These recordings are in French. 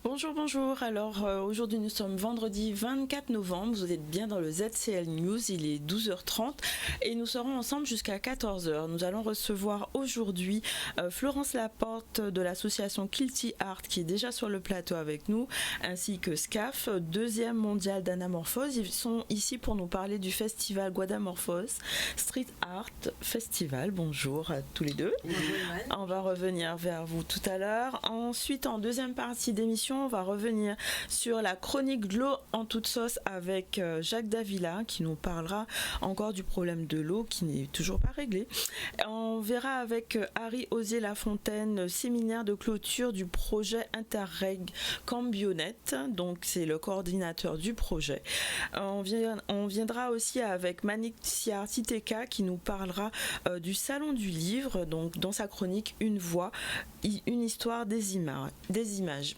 Bonjour, bonjour. Alors aujourd'hui nous sommes vendredi 24 novembre, vous êtes bien dans le ZCL News, il est 12h30 et nous serons ensemble jusqu'à 14h. Nous allons recevoir aujourd'hui Florence Laporte de l'association Kilty Art qui est déjà sur le plateau avec nous, ainsi que SCAF, deuxième mondial d'anamorphose. Ils sont ici pour nous parler du festival Guadamorphose Street Art Festival. Bonjour à tous les deux. Bonjour, on va revenir vers vous tout à l'heure. Ensuite, en deuxième partie d'émission, on va revenir sur la chronique de l'eau en toute sauce avec Jacques Davila qui nous parlera encore du problème de l'eau qui n'est toujours pas réglé. On verra avec Harry Osier-Lafontaine séminaire de clôture du projet Interreg Cambionnette, donc c'est le coordinateur du projet. On viendra aussi avec Manicia Titeka qui nous parlera du salon du livre, donc dans sa chronique Une voix, une histoire des images.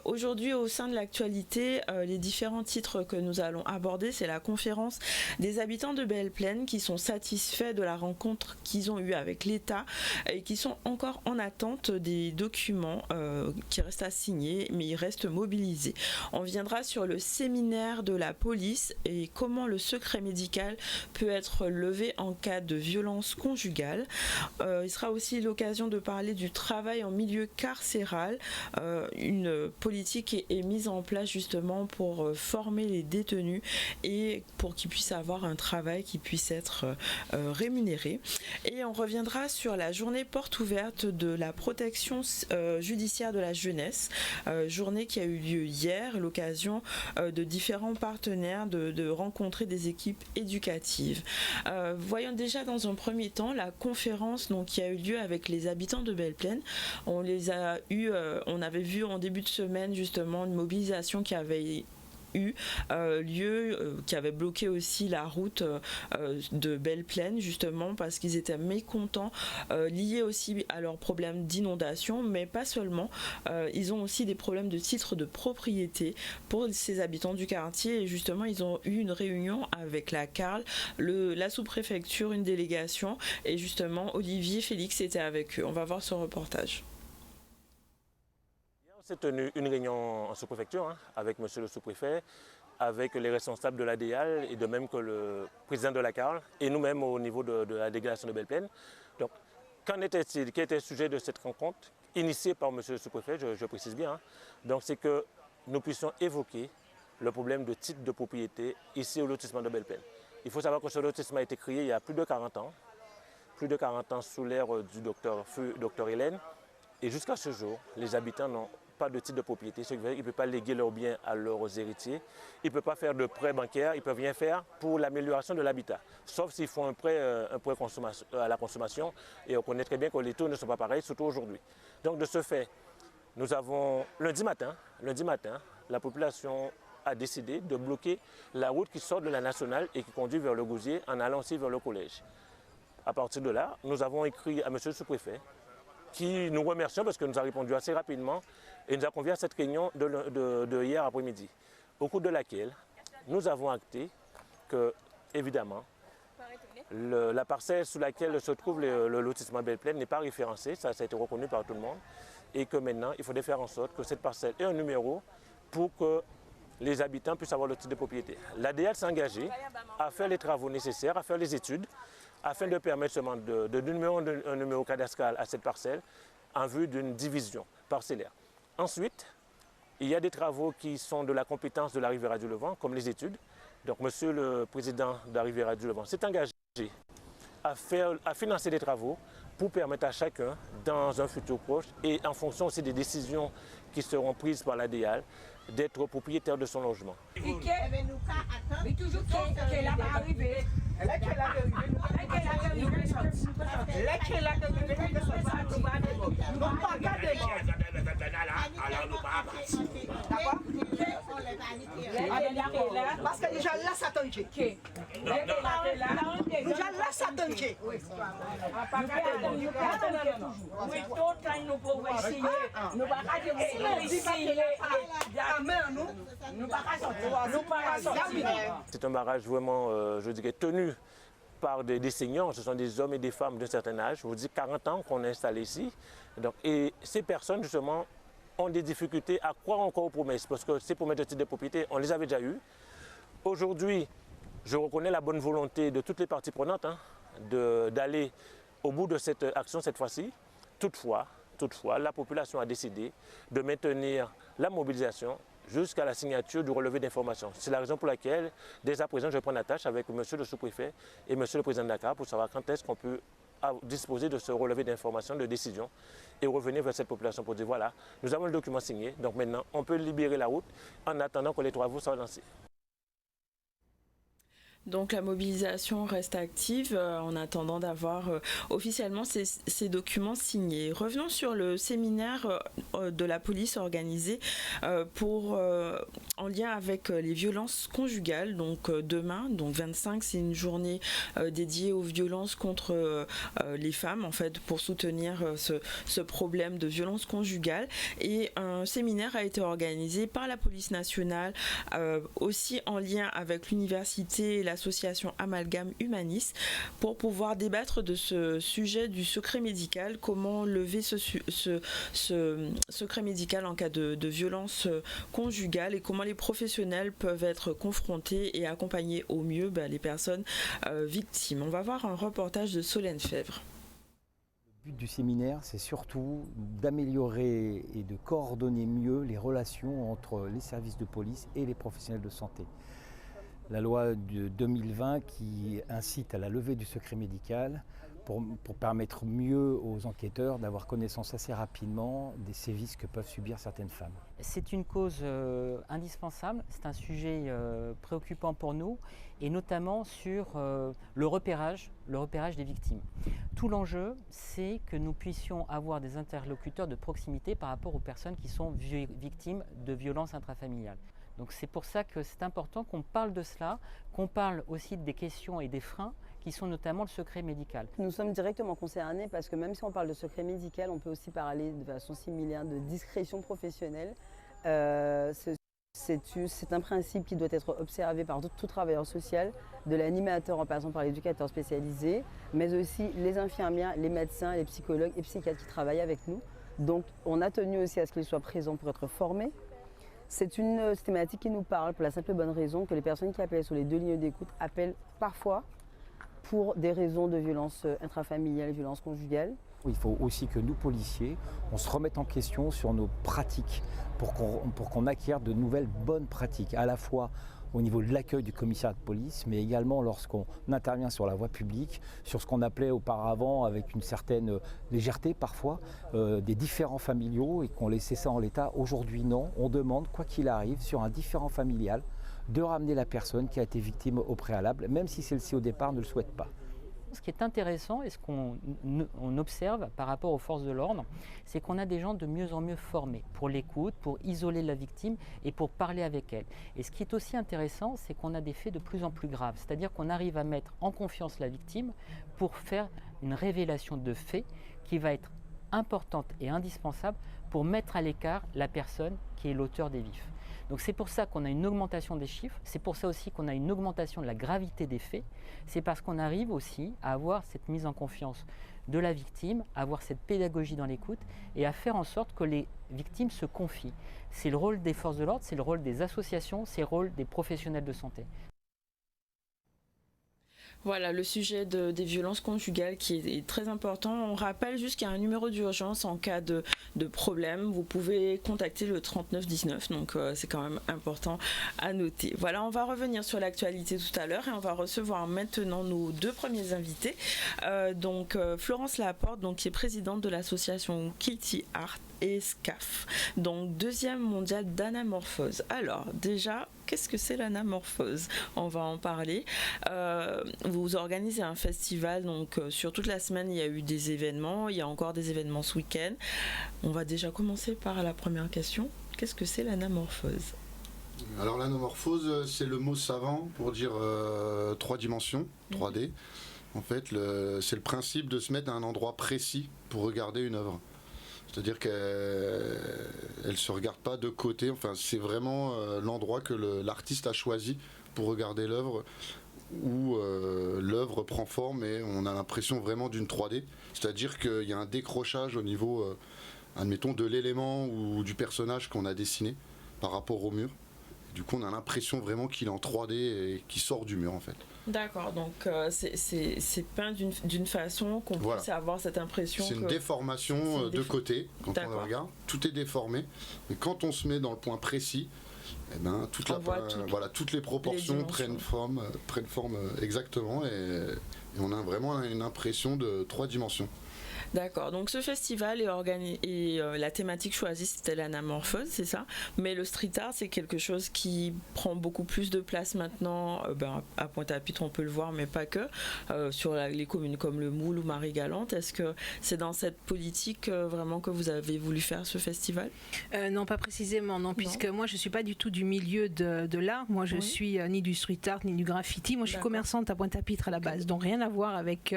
Aujourd'hui, au sein de l'actualité, les différents titres que nous allons aborder, c'est la conférence des habitants de Belle-Plaine qui sont satisfaits de la rencontre qu'ils ont eue avec l'État et qui sont encore en attente des documents qui restent à signer, mais ils restent mobilisés. On viendra sur le séminaire de la police et comment le secret médical peut être levé en cas de violence conjugale. Il sera aussi l'occasion de parler du travail en milieu carcéral, une politique est mise en place justement pour former les détenus et pour qu'ils puissent avoir un travail qui puisse être rémunéré. Et on reviendra sur la journée porte ouverte de la protection judiciaire de la jeunesse, journée qui a eu lieu hier, l'occasion de différents partenaires de rencontrer des équipes éducatives. Voyons déjà dans un premier temps la conférence donc, qui a eu lieu avec les habitants de Belle-Plaine. On les a eu, on avait vu en début de semaine justement une mobilisation qui avait eu lieu, qui avait bloqué aussi la route de Belle-Plaine justement parce qu'ils étaient mécontents, liés aussi à leurs problèmes d'inondation, mais pas seulement, ils ont aussi des problèmes de titre de propriété pour ces habitants du quartier et justement ils ont eu une réunion avec la CARL, la sous-préfecture, une délégation et justement Olivier Félix était avec eux. On va voir ce reportage. On s'est tenu une réunion en sous-préfecture avec monsieur le sous-préfet, avec les responsables de l'ADEAL et de même que le président de la CARL et nous-mêmes au niveau de la délégation de Belle-Plaine. Donc, qu'en était-il? Quel était le sujet de cette rencontre initiée par monsieur le sous-préfet, je précise bien. Donc, c'est que nous puissions évoquer le problème de titre de propriété ici au lotissement de Belle-Plaine. Il faut savoir que ce lotissement a été créé il y a plus de 40 ans sous l'ère du docteur Hélène. Et jusqu'à ce jour, les habitants n'ont pas de titre de propriété, ce qui veut dire qu'ils ne peuvent pas léguer leurs biens à leurs héritiers, ils ne peuvent pas faire de prêt bancaire, ils ne peuvent rien faire pour l'amélioration de l'habitat, sauf s'ils font un prêt à la consommation, et on connaît très bien que les taux ne sont pas pareils, surtout aujourd'hui. Donc de ce fait, nous avons, lundi matin, la population a décidé de bloquer la route qui sort de la nationale et qui conduit vers le Gosier en allant aussi vers le collège. À partir de là, nous avons écrit à monsieur le sous-préfet, qui nous remercions parce que nous a répondu assez rapidement et nous a convié à cette réunion de hier après-midi, au cours de laquelle nous avons acté que, évidemment, la parcelle sous laquelle se trouve le lotissement Belle-Plaine n'est pas référencée, ça a été reconnu par tout le monde, et que maintenant, il faudrait faire en sorte que cette parcelle ait un numéro pour que les habitants puissent avoir le titre de propriété. L'ADEAL s'est engagée à faire les travaux nécessaires, à faire les études, afin de permettre seulement de donner un numéro cadastral à cette parcelle en vue d'une division parcellaire. Ensuite, il y a des travaux qui sont de la compétence de la Riviera du Levant, comme les études. Donc, monsieur le président de la Riviera du Levant s'est engagé à financer des travaux pour permettre à chacun, dans un futur proche, et en fonction aussi des décisions qui seront prises par l'ADEAL, d'être propriétaire de son logement. Mais toujours qu'elle a arrivé. Parce que déjà là, ça tombe. Déjà là, ça tombe. C'est un barrage vraiment, je dirais, tenu par des seniors, ce sont des hommes et des femmes d'un certain âge. Je vous dis 40 ans qu'on est installé ici. Donc, et ces personnes, justement, ont des difficultés à croire encore aux promesses, parce que ces promesses de titre de propriété, on les avait déjà eues. Aujourd'hui, je reconnais la bonne volonté de toutes les parties prenantes d'aller au bout de cette action cette fois-ci. Toutefois, la population a décidé de maintenir la mobilisation jusqu'à la signature du relevé d'information. C'est la raison pour laquelle, dès à présent, je prends la tâche avec monsieur le sous-préfet et monsieur le président de Dakar pour savoir quand est-ce qu'on peut disposer de ce relevé d'information, de décision, et revenir vers cette population pour dire voilà, nous avons le document signé, donc maintenant on peut libérer la route en attendant que les travaux soient lancés. Donc la mobilisation reste active en attendant d'avoir officiellement ces documents signés. Revenons sur le séminaire de la police organisé en lien avec les violences conjugales. Donc demain, donc 25, c'est une journée dédiée aux violences contre les femmes, en fait, pour soutenir ce problème de violence conjugale. Et un séminaire a été organisé par la police nationale, aussi en lien avec l'université et l'association Amalgame Humanis, pour pouvoir débattre de ce sujet du secret médical, comment lever ce secret médical en cas de violence conjugale et comment les professionnels peuvent être confrontés et accompagner au mieux les personnes victimes. On va voir un reportage de Solène Fèvre. Le but du séminaire, c'est surtout d'améliorer et de coordonner mieux les relations entre les services de police et les professionnels de santé. La loi de 2020 qui incite à la levée du secret médical pour permettre mieux aux enquêteurs d'avoir connaissance assez rapidement des sévices que peuvent subir certaines femmes. C'est une cause indispensable, c'est un sujet préoccupant pour nous et notamment sur le repérage des victimes. Tout l'enjeu, c'est que nous puissions avoir des interlocuteurs de proximité par rapport aux personnes qui sont victimes de violences intrafamiliales. Donc c'est pour ça que c'est important qu'on parle de cela, qu'on parle aussi des questions et des freins qui sont notamment le secret médical. Nous sommes directement concernés parce que même si on parle de secret médical, on peut aussi parler de façon similaire de discrétion professionnelle. C'est un principe qui doit être observé par tout travailleur social, de l'animateur en passant par l'éducateur spécialisé, mais aussi les infirmières, les médecins, les psychologues et psychiatres qui travaillent avec nous. Donc on a tenu aussi à ce qu'ils soient présents pour être formés. C'est une thématique qui nous parle pour la simple et bonne raison que les personnes qui appellent sur les 2 lignes d'écoute appellent parfois pour des raisons de violence intrafamiliale, violence conjugale. Il faut aussi que nous, policiers, on se remette en question sur nos pratiques pour qu'on acquiert de nouvelles bonnes pratiques, à la fois au niveau de l'accueil du commissariat de police, mais également lorsqu'on intervient sur la voie publique, sur ce qu'on appelait auparavant avec une certaine légèreté parfois, des différends familiaux et qu'on laissait ça en l'état. Aujourd'hui non, on demande, quoi qu'il arrive, sur un différend familial, de ramener la personne qui a été victime au préalable, même si celle-ci au départ ne le souhaite pas. Ce qui est intéressant et ce qu'on observe par rapport aux forces de l'ordre, c'est qu'on a des gens de mieux en mieux formés pour l'écoute, pour isoler la victime et pour parler avec elle. Et ce qui est aussi intéressant, c'est qu'on a des faits de plus en plus graves, c'est-à-dire qu'on arrive à mettre en confiance la victime pour faire une révélation de faits qui va être importante et indispensable pour mettre à l'écart la personne qui est l'auteur des vifs. Donc c'est pour ça qu'on a une augmentation des chiffres, c'est pour ça aussi qu'on a une augmentation de la gravité des faits, c'est parce qu'on arrive aussi à avoir cette mise en confiance de la victime, à avoir cette pédagogie dans l'écoute et à faire en sorte que les victimes se confient. C'est le rôle des forces de l'ordre, c'est le rôle des associations, c'est le rôle des professionnels de santé. Voilà, le sujet des violences conjugales qui est très important. On rappelle juste qu'il y a un numéro d'urgence en cas de problème. Vous pouvez contacter le 3919, donc c'est quand même important à noter. Voilà, on va revenir sur l'actualité tout à l'heure et on va recevoir maintenant nos 2 premiers invités. Florence Laporte, qui est présidente de l'association Kilty Art et SCAF, donc 2e mondial d'anamorphose. Alors déjà, qu'est-ce que c'est l'anamorphose? On va en parler. Vous organisez un festival, donc sur toute la semaine il y a eu des événements, il y a encore des événements ce week-end. On va déjà commencer par la première question. Qu'est-ce que c'est l'anamorphose? Alors l'anamorphose, c'est le mot savant pour dire 3 dimensions, 3D. En fait, c'est le principe de se mettre à un endroit précis pour regarder une œuvre. C'est-à-dire qu'elle ne se regarde pas de côté, enfin c'est vraiment l'endroit que l'artiste a choisi pour regarder l'œuvre, où l'œuvre prend forme et on a l'impression vraiment d'une 3D. C'est-à-dire qu'il y a un décrochage au niveau admettons, de l'élément ou du personnage qu'on a dessiné par rapport au mur. Du coup, on a l'impression vraiment qu'il est en 3D et qu'il sort du mur, en fait. D'accord, donc c'est peint d'une façon qu'on puisse avoir cette impression. C'est une déformation de côté, quand on le regarde. Tout est déformé. Mais quand on se met dans le point précis, eh ben, toutes les proportions prennent forme exactement et on a vraiment une impression de 3 dimensions. D'accord, donc ce festival est organisé et la thématique choisie c'était l'anamorphose, c'est ça. Mais le street art c'est quelque chose qui prend beaucoup plus de place maintenant. À Pointe-à-Pitre on peut le voir, mais pas que. Sur les communes comme le Moule ou Marie-Galante, est-ce que c'est dans cette politique vraiment que vous avez voulu faire ce festival ? Non, pas précisément, non, puisque moi je suis pas du tout du milieu de l'art. Moi je suis ni du street art ni du graffiti. Moi je suis commerçante à Pointe-à-Pitre à la base, donc rien à voir avec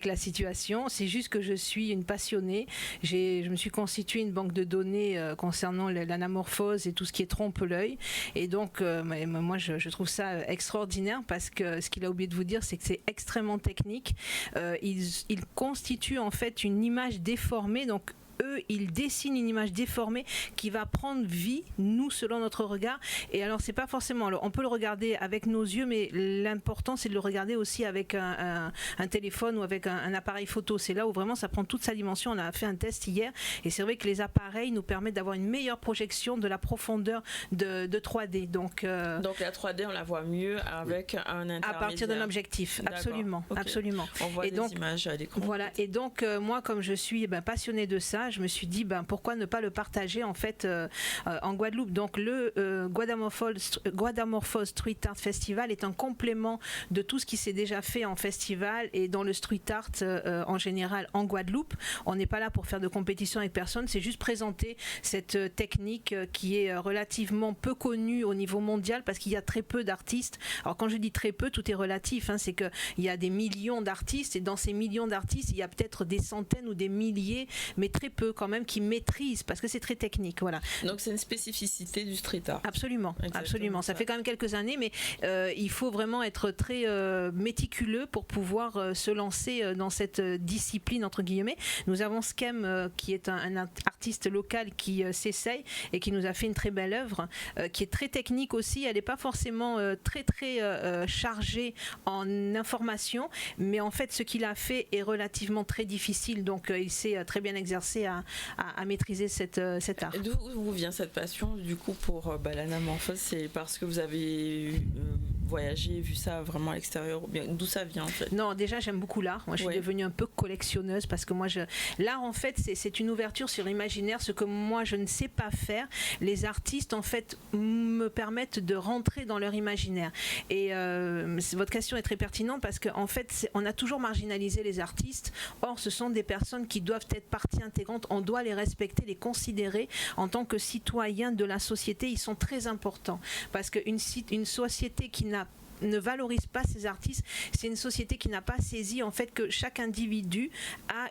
la situation. C'est juste que je suis une passionnée. Je me suis constitué une banque de données concernant l'anamorphose et tout ce qui est trompe-l'œil. Et donc, moi, je trouve ça extraordinaire parce que ce qu'il a oublié de vous dire, c'est que c'est extrêmement technique. Il constitue en fait une image déformée. Donc, ils dessinent une image déformée qui va prendre vie, nous, selon notre regard. Et alors, c'est pas forcément... Alors, on peut le regarder avec nos yeux, mais l'important, c'est de le regarder aussi avec un téléphone ou avec un appareil photo. C'est là où vraiment ça prend toute sa dimension. On a fait un test hier et c'est vrai que les appareils nous permettent d'avoir une meilleure projection de la profondeur de 3D. Donc la 3D, on la voit mieux avec un intermédiaire. À partir d'un objectif, absolument. Okay. Absolument. On voit des images à l'écran. Voilà. Et donc, moi, comme je suis passionnée de ça, je me suis dit pourquoi ne pas le partager en fait en Guadeloupe. Donc le Guadamorphose Street Art Festival est un complément de tout ce qui s'est déjà fait en festival et dans le street art en général en Guadeloupe. On n'est pas là pour faire de compétition avec personne, c'est juste présenter cette technique qui est relativement peu connue au niveau mondial parce qu'il y a très peu d'artistes. Alors quand je dis très peu, tout est relatif, c'est qu'il y a des millions d'artistes et dans ces millions d'artistes, il y a peut-être des centaines ou des milliers, mais très peu quand même qui maîtrisent parce que c'est très technique. Voilà. Donc c'est une spécificité du street art. Absolument, absolument. Ça fait quand même quelques années, mais il faut vraiment être très méticuleux pour pouvoir se lancer dans cette discipline entre guillemets. Nous avons Skem qui est un artiste local qui s'essaye et qui nous a fait une très belle œuvre qui est très technique aussi. Elle n'est pas forcément très chargée en information, mais en fait ce qu'il a fait est relativement très difficile. Donc il s'est très bien exercé à maîtriser cet art. D'où vous vient cette passion du coup pour l'anamorphose? C'est parce que vous avez voyagé, vu ça vraiment à l'extérieur? D'où ça vient en fait? Non, déjà j'aime beaucoup l'art. Moi je suis devenue un peu collectionneuse parce que l'art en fait c'est une ouverture sur l'imaginaire. Ce que moi je ne sais pas faire, les artistes en fait me permettent de rentrer dans leur imaginaire. Et votre question est très pertinente parce qu'en fait on a toujours marginalisé les artistes. Or ce sont des personnes qui doivent être partie intégrante. On doit les respecter, les considérer en tant que citoyens de la société. Ils sont très importants parce qu'une société qui ne valorise pas ces artistes, c'est une société qui n'a pas saisi en fait que chaque individu a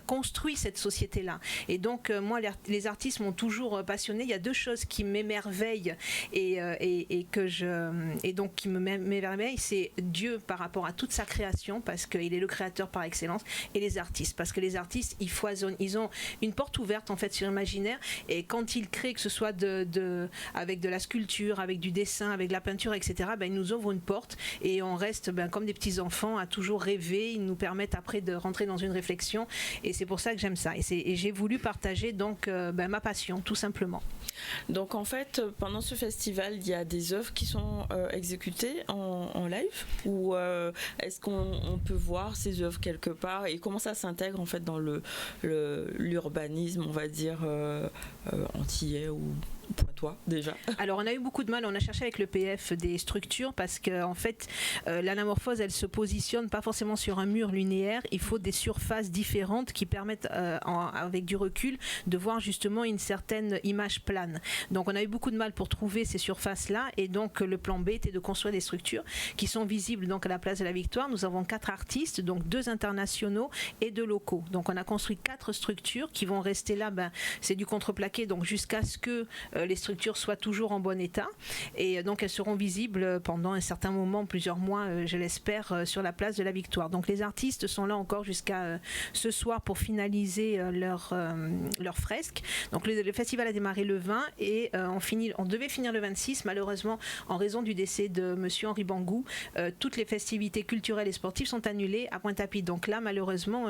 construit cette société-là. Et donc moi les artistes m'ont toujours passionné. Il y a deux choses qui m'émerveillent et donc qui m'émerveillent, c'est Dieu par rapport à toute sa création parce qu'il est le créateur par excellence, et les artistes parce que les artistes ils foisonnent, ils ont une porte ouverte en fait sur l'imaginaire, et quand ils créent, que ce soit avec de la sculpture, avec du dessin, avec de la peinture, etc., ils nous ouvrent une porte et on reste comme des petits enfants à toujours rêver. Ils nous permettent après de rentrer dans une réflexion et c'est pour ça que j'aime ça et j'ai voulu partager donc ma passion tout simplement. Donc en fait pendant ce festival il y a des œuvres qui sont exécutées en live ou est-ce qu'on peut voir ces œuvres quelque part et comment ça s'intègre en fait dans l'urbanisme on va dire antillais ou pointois déjà? Alors on a eu beaucoup de mal, on a cherché avec le PF des structures parce que en fait l'anamorphose elle se positionne pas forcément sur un mur linéaire, il faut des surfaces différentes qui permettent avec du recul de voir justement une certaine image plane. Donc on a eu beaucoup de mal pour trouver ces surfaces là et donc le plan B était de construire des structures qui sont visibles donc à la place de la Victoire. Nous avons 4 artistes, donc 2 internationaux et 2 locaux. Donc on a construit 4 structures qui vont rester là, c'est du contreplaqué donc jusqu'à ce que les structures soient toujours en bon état. Et donc elles seront visibles pendant un certain moment, plusieurs mois, je l'espère, sur la place de la Victoire. Donc les artistes sont là encore jusqu'à ce soir pour finaliser leur fresque. Donc le festival a démarré le 20 et on devait finir le 26. Malheureusement, en raison du décès de monsieur Henri Bangou, toutes les festivités culturelles et sportives sont annulées à Pointe-à-Pitre. Donc là, malheureusement,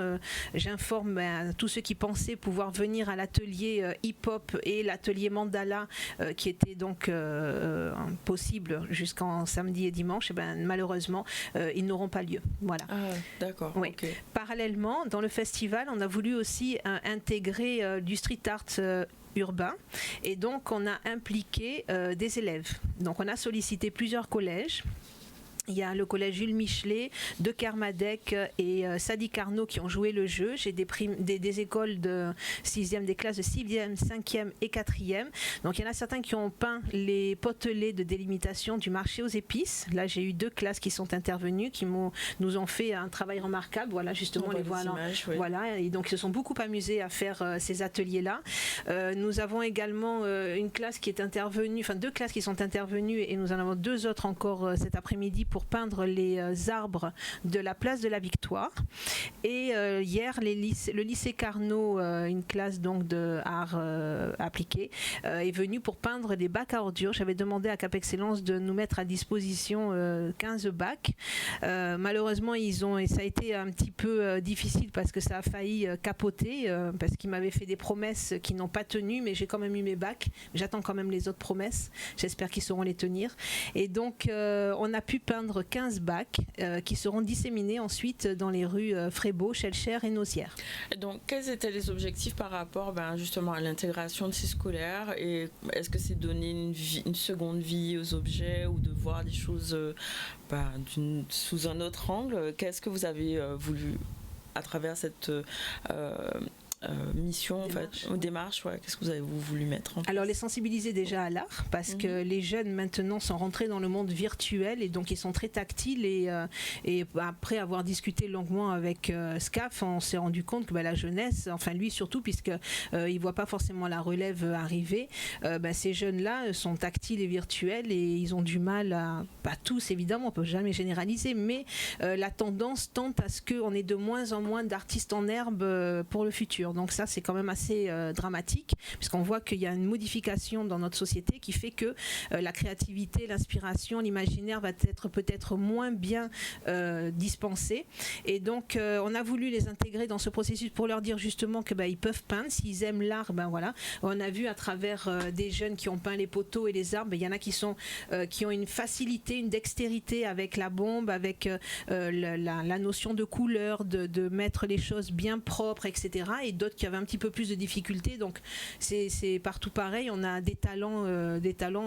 j'informe tous ceux qui pensaient pouvoir venir à l'atelier hip-hop et l'atelier mandala qui était donc possible jusqu'en samedi et dimanche. Et malheureusement, ils n'auront pas lieu. Voilà. Ah, d'accord. Oui. Okay. Parallèlement, dans le festival, on a voulu aussi intégrer du street art urbain et donc on a impliqué des élèves. Donc on a sollicité plusieurs collèges. Il y a le collège Jules Michelet, de Kermadec et Sadi Carnot qui ont joué le jeu. J'ai des écoles de 6e, des classes de 6e, 5e et 4e. Donc il y en a certains qui ont peint les potelets de délimitation du marché aux épices. Là j'ai eu 2 classes qui sont intervenues, qui nous ont fait un travail remarquable. Voilà, justement, les voilà. Images, oui. Voilà, et donc ils se sont beaucoup amusés à faire ces ateliers-là. Nous avons également une classe qui est intervenue, enfin 2 classes qui sont intervenues et nous en avons 2 autres encore cet après-midi pour peindre les arbres de la place de la Victoire. Et hier, le lycée Carnot, une classe donc de art appliqué, est venu pour peindre des bacs à ordures. J'avais demandé à Cap Excellence de nous mettre à disposition 15 bacs. Malheureusement, et ça a été un petit peu difficile parce que ça a failli capoter, parce qu'ils m'avaient fait des promesses qui n'ont pas tenu, mais j'ai quand même eu mes bacs. J'attends quand même les autres promesses. J'espère qu'ils sauront les tenir. Et donc, on a pu peindre 15 bacs qui seront disséminés ensuite dans les rues Frébeau, Schellcher et Nausière. Donc, quels étaient les objectifs par rapport justement à l'intégration de ces scolaires, et est-ce que c'est donner une seconde vie aux objets ou de voir les choses sous un autre angle? Qu'est-ce que vous avez voulu à travers cette mission, démarche, qu'est-ce que vous avez voulu mettre en place? Alors les sensibiliser déjà à l'art, parce que les jeunes maintenant sont rentrés dans le monde virtuel et donc ils sont très tactiles et après avoir discuté longuement avec SCAF, on s'est rendu compte que la jeunesse, enfin lui surtout, puisque il voit pas forcément la relève arriver, ces jeunes-là sont tactiles et virtuels et ils ont du mal pas tous évidemment, on peut jamais généraliser, mais la tendance tend à ce qu'on ait de moins en moins d'artistes en herbe pour le futur. Donc ça, c'est quand même assez dramatique, puisqu'on voit qu'il y a une modification dans notre société qui fait que la créativité, l'inspiration, l'imaginaire va être peut-être moins bien dispensée. Et donc, on a voulu les intégrer dans ce processus pour leur dire justement que ils peuvent peindre. S'ils aiment l'art, voilà. On a vu à travers des jeunes qui ont peint les poteaux et les arbres, il y en a qui ont une facilité, une dextérité avec la bombe, avec la notion de couleur, de mettre les choses bien propres, etc. Et d'autres qui avaient un petit peu plus de difficultés. Donc c'est partout pareil, on a des talents,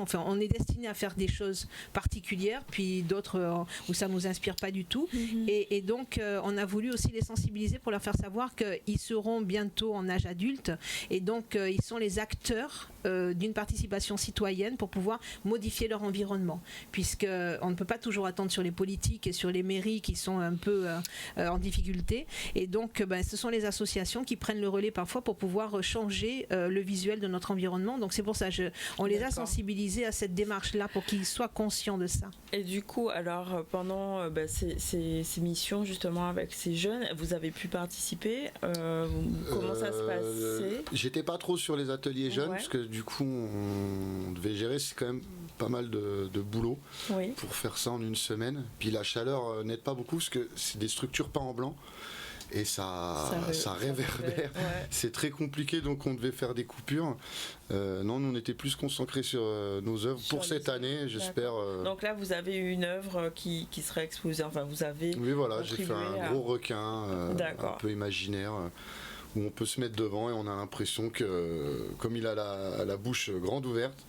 enfin on est destiné à faire des choses particulières, puis d'autres où ça nous inspire pas du tout. Et donc on a voulu aussi les sensibiliser pour leur faire savoir qu'ils seront bientôt en âge adulte et donc ils sont les acteurs d'une participation citoyenne pour pouvoir modifier leur environnement, puisque on ne peut pas toujours attendre sur les politiques et sur les mairies qui sont un peu en difficulté, et donc ce sont les associations qui prennent le relais parfois pour pouvoir changer le visuel de notre environnement. Donc c'est pour ça on les a sensibilisés à cette démarche-là pour qu'ils soient conscients de ça. Et du coup, alors pendant ces missions justement avec ces jeunes, vous avez pu participer, comment ça se passait? J'étais pas trop sur les ateliers jeunes, parce que du coup on devait gérer, c'est quand même pas mal de boulot pour faire ça en une semaine. Puis la chaleur n'aide pas beaucoup parce que c'est des structures peintes en blanc. Et ça réverbère. C'est très compliqué, donc on devait faire des coupures. Non, nous on était plus concentrés sur nos œuvres pour cette année, j'espère. Donc là, vous avez une œuvre qui serait exposée. Enfin, vous avez. Oui, voilà, j'ai fait un gros requin, un peu imaginaire, où on peut se mettre devant et on a l'impression que, comme il a la bouche grande ouverte,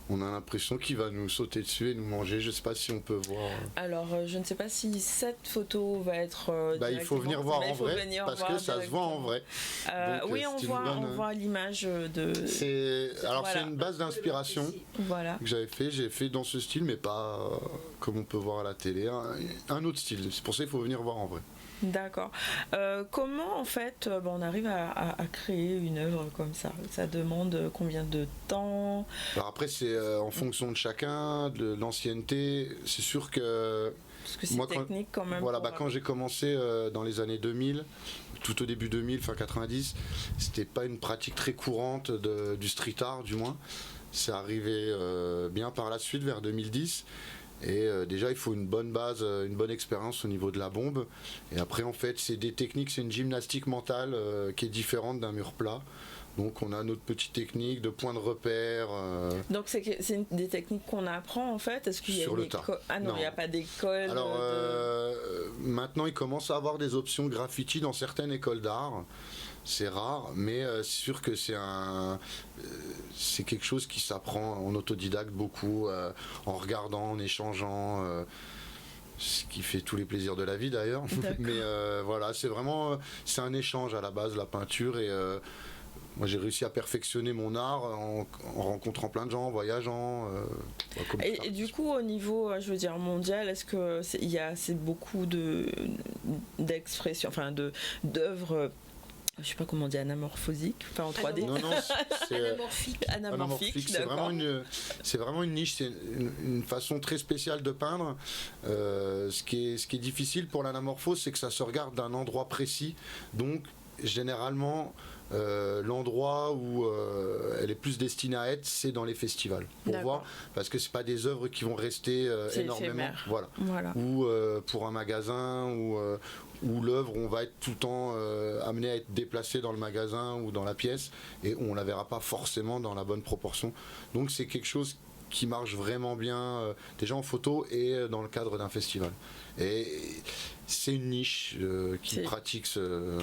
on a l'impression qu'il va nous sauter dessus et nous manger. Je ne sais pas si on peut voir. Alors, je ne sais pas si cette photo va être. Il faut venir voir en vrai, parce que ça se voit en vrai. Donc, oui, on voit l'image de. C'est une base d'inspiration que j'avais fait. J'ai fait dans ce style, mais pas comme on peut voir à la télé. Un autre style. C'est pour ça qu'il faut venir voir en vrai. D'accord. Comment en fait on arrive à créer une œuvre comme ça? Ça demande combien de temps? Alors après c'est en fonction de chacun, de l'ancienneté. C'est sûr que parce que c'est technique quand même. Voilà, quand j'ai commencé dans les années 2000, tout au début 2000, fin 90, c'était pas une pratique très courante du street art du moins. C'est arrivé bien par la suite, vers 2010. Et déjà, il faut une bonne base, une bonne expérience au niveau de la bombe. Et après, en fait, c'est des techniques, c'est une gymnastique mentale qui est différente d'un mur plat. Donc on a notre petite technique de point de repère. Donc c'est des techniques qu'on apprend en fait. Est-ce qu'il y a une école? Ah non, il n'y a pas d'école. Alors maintenant il commence à avoir des options graffiti dans certaines écoles d'art. C'est rare, mais c'est sûr que c'est quelque chose qui s'apprend en autodidacte beaucoup, en regardant, en échangeant. Ce qui fait tous les plaisirs de la vie d'ailleurs. Mais voilà, c'est un échange à la base, la peinture. Et moi j'ai réussi à perfectionner mon art en rencontrant plein de gens, en voyageant. Et du coup au niveau, je veux dire, mondial, est-ce que il y a beaucoup d'expressions, enfin d'œuvres, je sais pas comment on dit, anamorphosiques, enfin en 3D. Non, c'est anamorphique. C'est vraiment une niche, c'est une façon très spéciale de peindre. Ce qui est difficile pour l'anamorphose, c'est que ça se regarde d'un endroit précis. Donc généralement l'endroit où elle est plus destinée à être, c'est dans les festivals, pour voir, parce que c'est pas des œuvres qui vont rester énormément, voilà. Ou pour un magasin, où l'œuvre, on va être tout le temps amené à être déplacé dans le magasin ou dans la pièce, et on la verra pas forcément dans la bonne proportion. Donc c'est quelque chose qui marche vraiment bien déjà en photo et dans le cadre d'un festival. Et c'est une niche qui pratique ce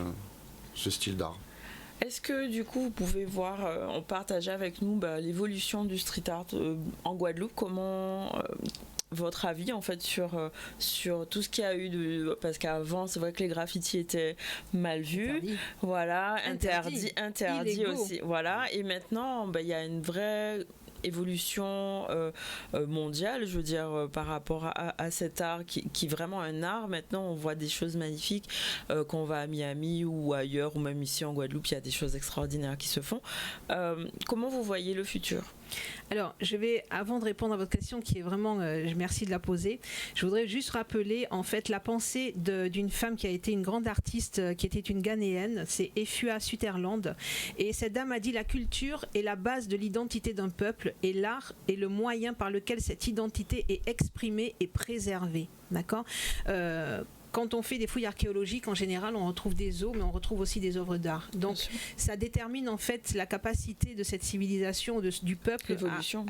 style d'art. Est-ce que du coup vous pouvez partager avec nous l'évolution du street art en Guadeloupe? Comment votre avis en fait sur tout ce qu'il y a eu parce qu'avant c'est vrai que les graffitis étaient mal vus, interdit aussi, voilà, et maintenant il y a une vraie évolution mondiale, je veux dire, par rapport à cet art qui est vraiment un art. Maintenant on voit des choses magnifiques quand on va à Miami ou ailleurs, ou même ici en Guadeloupe, il y a des choses extraordinaires qui se font. Comment vous voyez le futur? Alors, avant de répondre à votre question qui est vraiment, merci de la poser, je voudrais juste rappeler en fait la pensée d'une femme qui a été une grande artiste, qui était une Ghanéenne, c'est Efua Sutherland. Et cette dame a dit: la culture est la base de l'identité d'un peuple et l'art est le moyen par lequel cette identité est exprimée et préservée. D'accord ? Quand on fait des fouilles archéologiques, en général, on retrouve des os, mais on retrouve aussi des œuvres d'art. Donc, ça détermine en fait la capacité de cette civilisation, du peuple,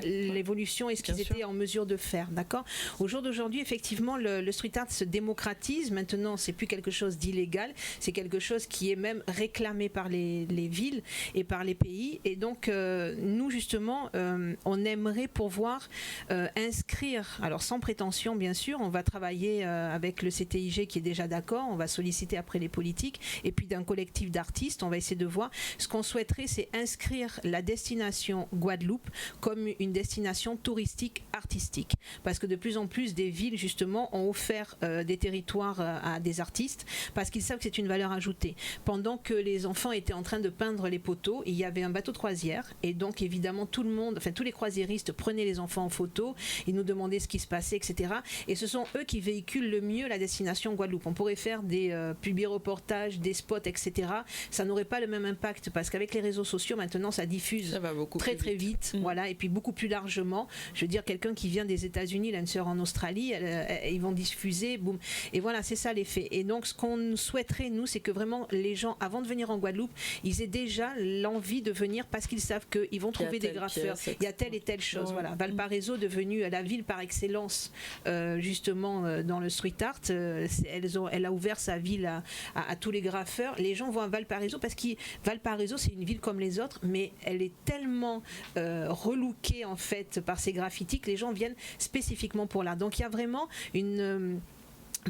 l'évolution et ce qu'ils étaient en mesure de faire. D'accord ? Au jour d'aujourd'hui, effectivement, le street art se démocratise. Maintenant, c'est plus quelque chose d'illégal, c'est quelque chose qui est même réclamé par les villes et par les pays. Et donc, nous, justement, on aimerait pouvoir inscrire, alors sans prétention, bien sûr, on va travailler avec le CTIG qui est déjà d'accord, on va solliciter après les politiques, et puis d'un collectif d'artistes, on va essayer de voir. Ce qu'on souhaiterait, c'est inscrire la destination Guadeloupe comme une destination touristique artistique, parce que de plus en plus des villes justement ont offert des territoires à des artistes, parce qu'ils savent que c'est une valeur ajoutée. Pendant que les enfants étaient en train de peindre les poteaux, il y avait un bateau de croisière, et donc évidemment tous les croisiéristes prenaient les enfants en photo, ils nous demandaient ce qui se passait, etc. Et ce sont eux qui véhiculent le mieux la destination Guadeloupe. On pourrait faire des publi-reportages, des spots, etc. Ça n'aurait pas le même impact, parce qu'avec les réseaux sociaux maintenant ça diffuse très vite. Voilà, et puis beaucoup plus largement. Je veux dire, quelqu'un qui vient des États-Unis, il a une sœur en Australie, ils vont diffuser, boum. Et voilà, c'est ça l'effet. Et donc ce qu'on souhaiterait, nous, c'est que vraiment les gens, avant de venir en Guadeloupe, ils aient déjà l'envie de venir, parce qu'ils savent qu'ils vont trouver des graffeurs. Il y a telle et telle chose. Voilà. Valparaiso, devenue la ville par excellence justement dans le street art, elle a ouvert sa ville à tous les graffeurs. Les gens vont à Valparaiso parce que Valparaiso, c'est une ville comme les autres, mais elle est tellement relookée en fait par ces graffitis que les gens viennent spécifiquement pour l'art. Donc il y a vraiment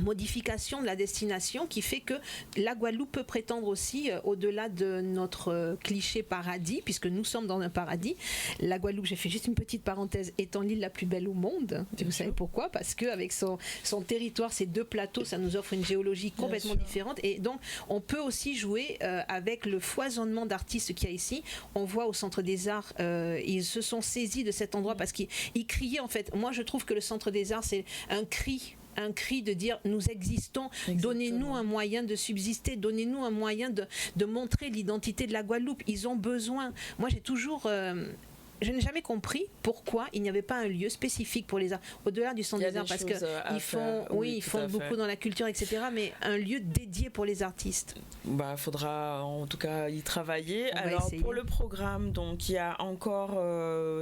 modification de la destination qui fait que la Guadeloupe peut prétendre aussi au-delà de notre cliché paradis, puisque nous sommes dans un paradis. La Guadeloupe, j'ai fait juste une petite parenthèse, étant l'île la plus belle au monde. Vous savez pourquoi? Parce qu'avec son territoire, ces 2 plateaux, ça nous offre une géologie complètement différente, et donc on peut aussi jouer avec le foisonnement d'artistes qu'il y a ici. On voit au Centre des Arts, ils se sont saisis de cet endroit parce qu'ils criaient en fait. Moi je trouve que le Centre des Arts, c'est un cri de dire nous existons, donnez-nous un moyen de subsister, donnez-nous un moyen de montrer l'identité de la Guadeloupe. Ils ont besoin. Moi j'ai toujours... je n'ai jamais compris pourquoi il n'y avait pas un lieu spécifique pour les arts, au-delà du Centre des Arts, parce qu'ils font, ils font beaucoup dans la culture, etc., mais un lieu dédié pour les artistes. Bah, faudra en tout cas y travailler. On va Alors essayer. pour le programme, donc il y a encore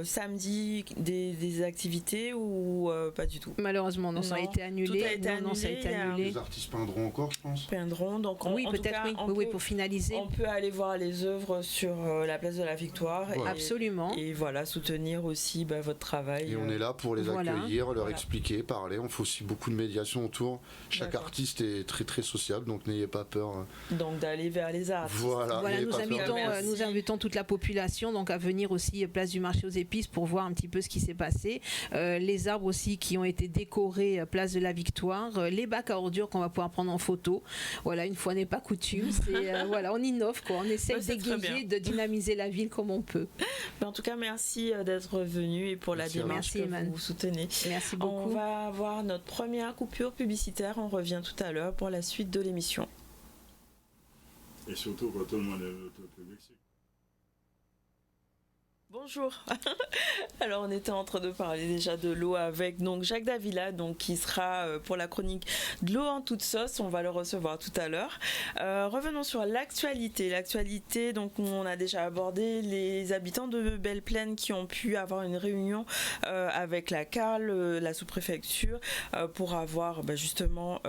samedi des activités ou pas du tout? Malheureusement, non, ça a été annulé. Tout a été annulé. Non, ça a été annulé. Les artistes peindront encore, je pense. Peindront, donc Oui, peut-être, oui, pour finaliser. On peut aller voir les œuvres sur la place de la Victoire. Ouais. Absolument. Et voilà, soutenir aussi votre travail. Et on est là pour les Voilà. accueillir, leur expliquer, parler. On fait aussi beaucoup de médiation autour. Chaque D'accord. artiste est très très sociable, donc n'ayez pas peur. Donc d'aller vers les arts. Voilà, n'ayez pas peur. Merci. Nous invitons toute la population donc à venir aussi place du marché aux épices pour voir un petit peu ce qui s'est passé. Les arbres aussi qui ont été décorés place de la Victoire, les bacs à ordures qu'on va pouvoir prendre en photo. Voilà, une fois n'est pas coutume, c'est voilà, on innove quoi, on essaie C'est très d'égayer, bien. de dynamiser la ville comme on peut. Mais en tout cas, merci d'être venu et pour Merci la démarche Merci, que Eman. vous soutenez. Merci On beaucoup. va avoir notre première coupure publicitaire. On revient tout à l'heure pour la suite de l'émission. Et surtout quand tout le monde est au public. Bonjour. Alors on était en train de parler déjà de l'eau avec donc Jacques Davila, donc qui sera pour la chronique de l'eau en toute sauce. On va le recevoir tout à l'heure. Revenons sur l'actualité. L'actualité, donc on a déjà abordé les habitants de Belle-Plaine qui ont pu avoir une réunion avec la CARL, la sous-préfecture, pour avoir justement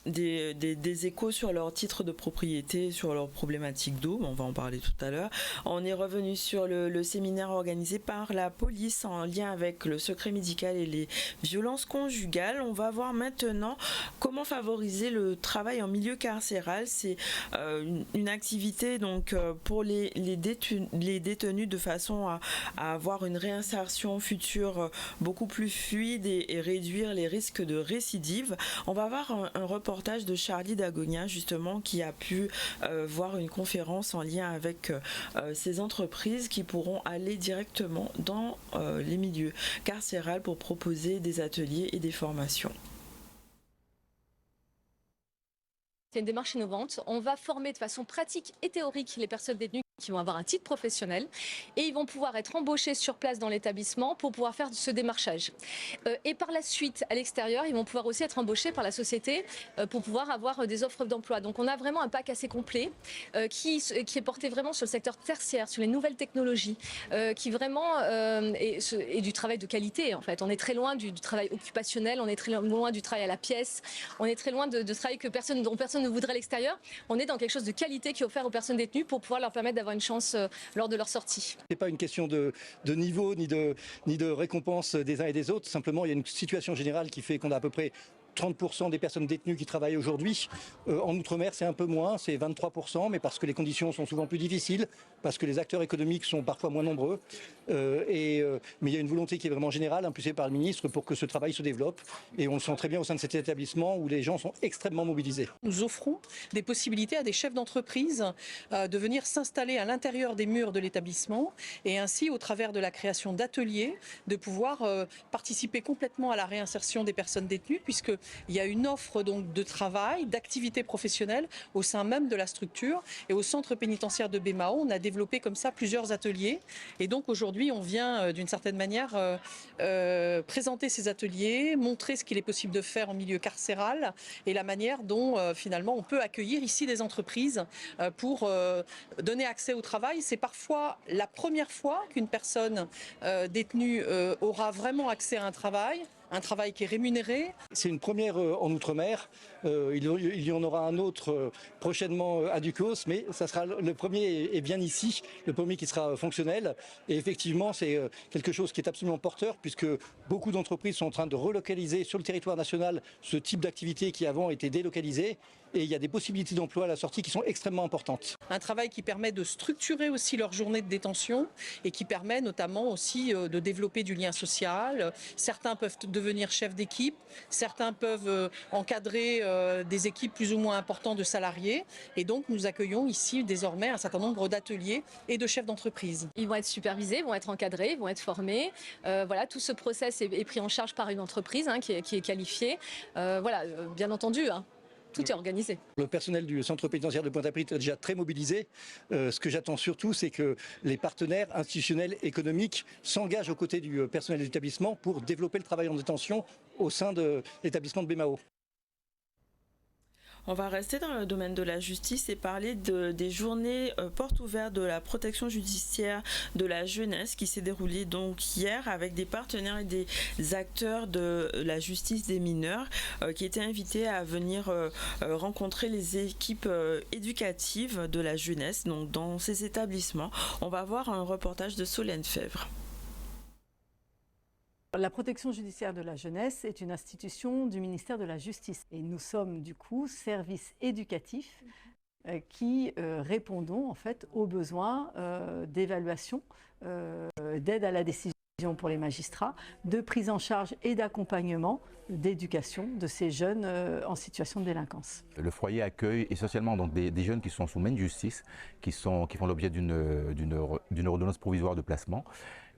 des échos sur leur titre de propriété, sur leurs problématiques d'eau. On va en parler tout à l'heure. On est revenu sur le séminaire organisé par la police en lien avec le secret médical et les violences conjugales. On va voir maintenant comment favoriser le travail en milieu carcéral. C'est une activité donc pour les détenus de façon à avoir une réinsertion future beaucoup plus fluide et réduire les risques de récidive. On va voir un reportage de Charlie Dagonia justement qui a pu voir une conférence en lien avec ces entreprises qui pourront aller directement dans les milieux carcérales pour proposer des ateliers et des formations. C'est une démarche innovante. On va former de façon pratique et théorique les personnes détenues qui vont avoir un titre professionnel et ils vont pouvoir être embauchés sur place dans l'établissement pour pouvoir faire ce démarchage. Et par la suite, à l'extérieur, ils vont pouvoir aussi être embauchés par la société pour pouvoir avoir des offres d'emploi. Donc on a vraiment un pack assez complet qui est porté vraiment sur le secteur tertiaire, sur les nouvelles technologies, qui vraiment est du travail de qualité en fait. On est très loin du travail occupationnel, on est très loin du travail à la pièce, on est très loin de travail dont personne ne voudrait à l'extérieur. On est dans quelque chose de qualité qui est offert aux personnes détenues pour pouvoir leur permettre d'avoir une chance lors de leur sortie. Ce n'est pas une question de niveau ni de récompense des uns et des autres. Simplement, il y a une situation générale qui fait qu'on a à peu près 30% des personnes détenues qui travaillent aujourd'hui. En Outre-mer, c'est un peu moins, c'est 23%, mais parce que les conditions sont souvent plus difficiles, parce que les acteurs économiques sont parfois moins nombreux. Mais il y a une volonté qui est vraiment générale, impulsée par le ministre, pour que ce travail se développe. Et on le sent très bien au sein de cet établissement où les gens sont extrêmement mobilisés. Nous offrons des possibilités à des chefs d'entreprise de venir s'installer à l'intérieur des murs de l'établissement et ainsi, au travers de la création d'ateliers, de pouvoir participer complètement à la réinsertion des personnes détenues, puisque il y a une offre donc de travail, d'activité professionnelle au sein même de la structure. Et au centre pénitentiaire de Bémao, on a développé comme ça plusieurs ateliers. Et donc aujourd'hui, on vient d'une certaine manière présenter ces ateliers, montrer ce qu'il est possible de faire en milieu carcéral et la manière dont finalement on peut accueillir ici des entreprises pour donner accès au travail. C'est parfois la première fois qu'une personne détenue aura vraiment accès à un travail. un travail qui est rémunéré. C'est une première en Outre-mer. Il y en aura un autre prochainement à Ducos, mais ça sera le premier est bien ici, le premier qui sera fonctionnel. Et effectivement, c'est quelque chose qui est absolument porteur, puisque beaucoup d'entreprises sont en train de relocaliser sur le territoire national ce type d'activité qui avant était délocalisé. Et il y a des possibilités d'emploi à la sortie qui sont extrêmement importantes. Un travail qui permet de structurer aussi leur journée de détention et qui permet notamment aussi de développer du lien social. Certains peuvent devenir chefs d'équipe, certains peuvent encadrer des équipes plus ou moins importantes de salariés. Et donc nous accueillons ici désormais un certain nombre d'ateliers et de chefs d'entreprise. Ils vont être supervisés, vont être encadrés, vont être formés. Voilà, tout ce process est pris en charge par une entreprise qui est qualifiée. Voilà, bien entendu. Tout est organisé. Le personnel du centre pénitentiaire de Pointe-à-Pitre est déjà très mobilisé. Ce que j'attends surtout, c'est que les partenaires institutionnels, économiques s'engagent aux côtés du personnel de l'établissement pour développer le travail en détention au sein de l'établissement de BMAO. On va rester dans le domaine de la justice et parler des journées portes ouvertes de la protection judiciaire de la jeunesse qui s'est déroulée donc hier avec des partenaires et des acteurs de la justice des mineurs qui étaient invités à venir rencontrer les équipes éducatives de la jeunesse donc dans ces établissements. On va voir un reportage de Solène Fèvre. La protection judiciaire de la jeunesse est une institution du ministère de la Justice et nous sommes du coup service éducatif qui répondons en fait aux besoins d'évaluation, d'aide à la décision pour les magistrats, de prise en charge et d'accompagnement, d'éducation de ces jeunes en situation de délinquance. Le foyer accueille essentiellement donc des jeunes qui sont sous main de justice, qui font l'objet d'une ordonnance provisoire de placement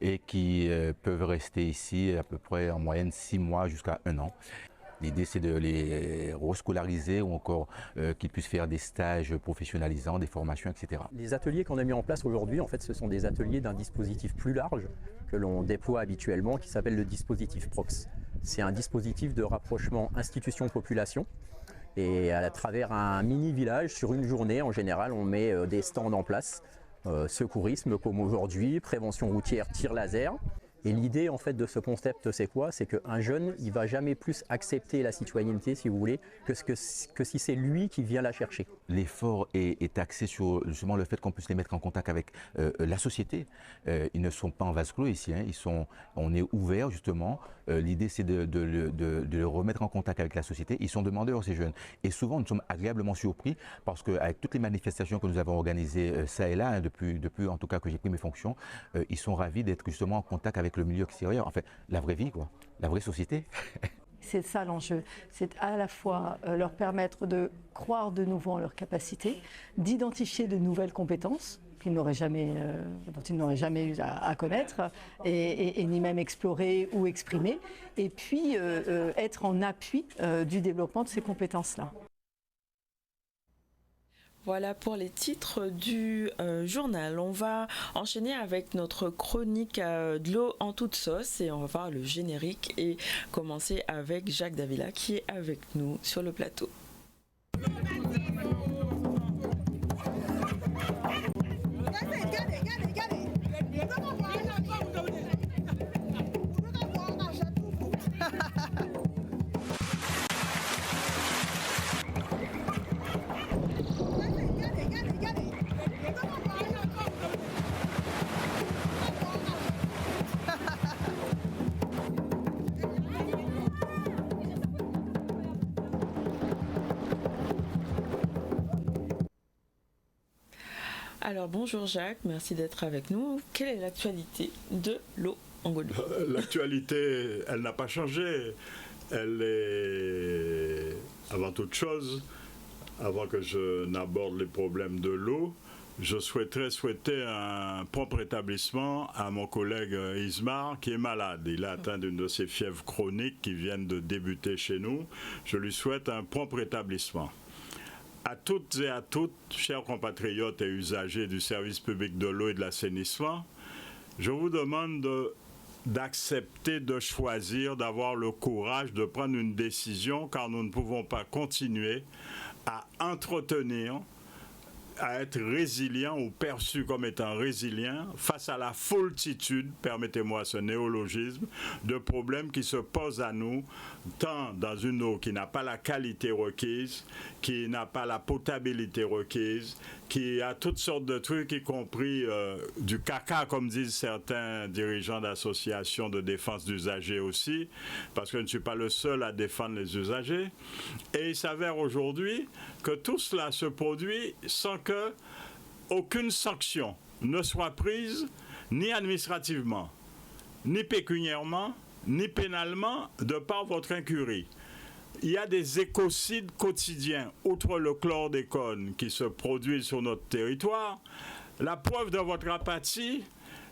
et qui peuvent rester ici à peu près en moyenne 6 mois jusqu'à 1 an. L'idée, c'est de les rescolariser ou encore qu'ils puissent faire des stages professionnalisants, des formations, etc. Les ateliers qu'on a mis en place aujourd'hui, en fait, ce sont des ateliers d'un dispositif plus large que l'on déploie habituellement, qui s'appelle le dispositif PROX. C'est un dispositif de rapprochement institution-population. Et à travers un mini-village, sur une journée, en général, on met des stands en place. Secourisme comme aujourd'hui, prévention routière, tir laser. Et l'idée en fait de ce concept, c'est quoi? C'est qu'un jeune, il va jamais plus accepter la citoyenneté, si vous voulez, que si c'est lui qui vient la chercher. L'effort est axé sur justement le fait qu'on puisse les mettre en contact avec la société. Ils ne sont pas en vase clos ici, on est ouvert justement. L'idée c'est de les remettre en contact avec la société. Ils sont demandeurs ces jeunes. Et souvent nous sommes agréablement surpris parce qu'avec toutes les manifestations que nous avons organisées ça et là, depuis en tout cas que j'ai pris mes fonctions, ils sont ravis d'être justement en contact avec le milieu extérieur, en fait, la vraie vie, quoi, la vraie société. C'est ça l'enjeu, c'est à la fois leur permettre de croire de nouveau en leurs capacités, d'identifier de nouvelles compétences dont ils n'auraient jamais eu à connaître et ni même explorer ou exprimer, et puis être en appui du développement de ces compétences-là. Voilà pour les titres du journal. On va enchaîner avec notre chronique de l'eau en toute sauce et on va voir le générique et commencer avec Jacques Davila qui est avec nous sur le plateau. Alors bonjour Jacques, merci d'être avec nous. Quelle est l'actualité de l'eau en Guadeloupe? L'actualité, elle n'a pas changé. Elle est, avant toute chose, avant que je n'aborde les problèmes de l'eau, je souhaiter un prompt rétablissement à mon collègue Ismar qui est malade. Il a atteint d'une de ces fièvres chroniques qui viennent de débuter chez nous. Je lui souhaite un prompt rétablissement. À toutes et à toutes, chers compatriotes et usagers du service public de l'eau et de l'assainissement, je vous demande d'accepter, de choisir, d'avoir le courage de prendre une décision car nous ne pouvons pas continuer à entretenir à être résilient ou perçu comme étant résilient face à la foultitude, permettez-moi ce néologisme, de problèmes qui se posent à nous, tant dans une eau qui n'a pas la qualité requise, qui n'a pas la potabilité requise, qui a toutes sortes de trucs, y compris du caca, comme disent certains dirigeants d'associations de défense d'usagers aussi, parce que je ne suis pas le seul à défendre les usagers. Et il s'avère aujourd'hui que tout cela se produit sans que aucune sanction ne soit prise, ni administrativement, ni pécuniairement, ni pénalement, de par votre incurie. Il y a des écocides quotidiens, outre le chlordécone, qui se produisent sur notre territoire. La preuve de votre apathie,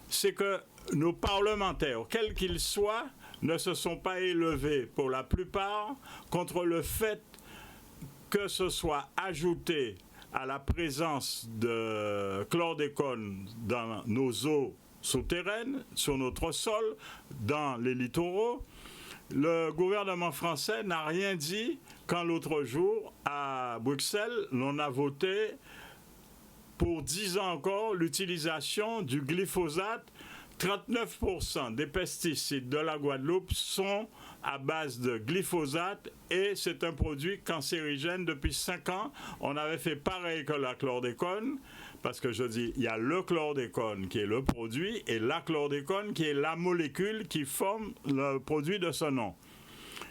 c'est que nos parlementaires, quels qu'ils soient, ne se sont pas élevés, pour la plupart, contre le fait que ce soit ajouté à la présence de chlordécone dans nos eaux souterraines, sur notre sol, dans les littoraux. Le gouvernement français n'a rien dit quand l'autre jour, à Bruxelles, l'on a voté pour 10 ans encore l'utilisation du glyphosate. 39% des pesticides de la Guadeloupe sont à base de glyphosate et c'est un produit cancérigène depuis 5 ans. On avait fait pareil que la chlordécone, parce que je dis, il y a le chlordécone qui est le produit et la chlordécone qui est la molécule qui forme le produit de ce nom.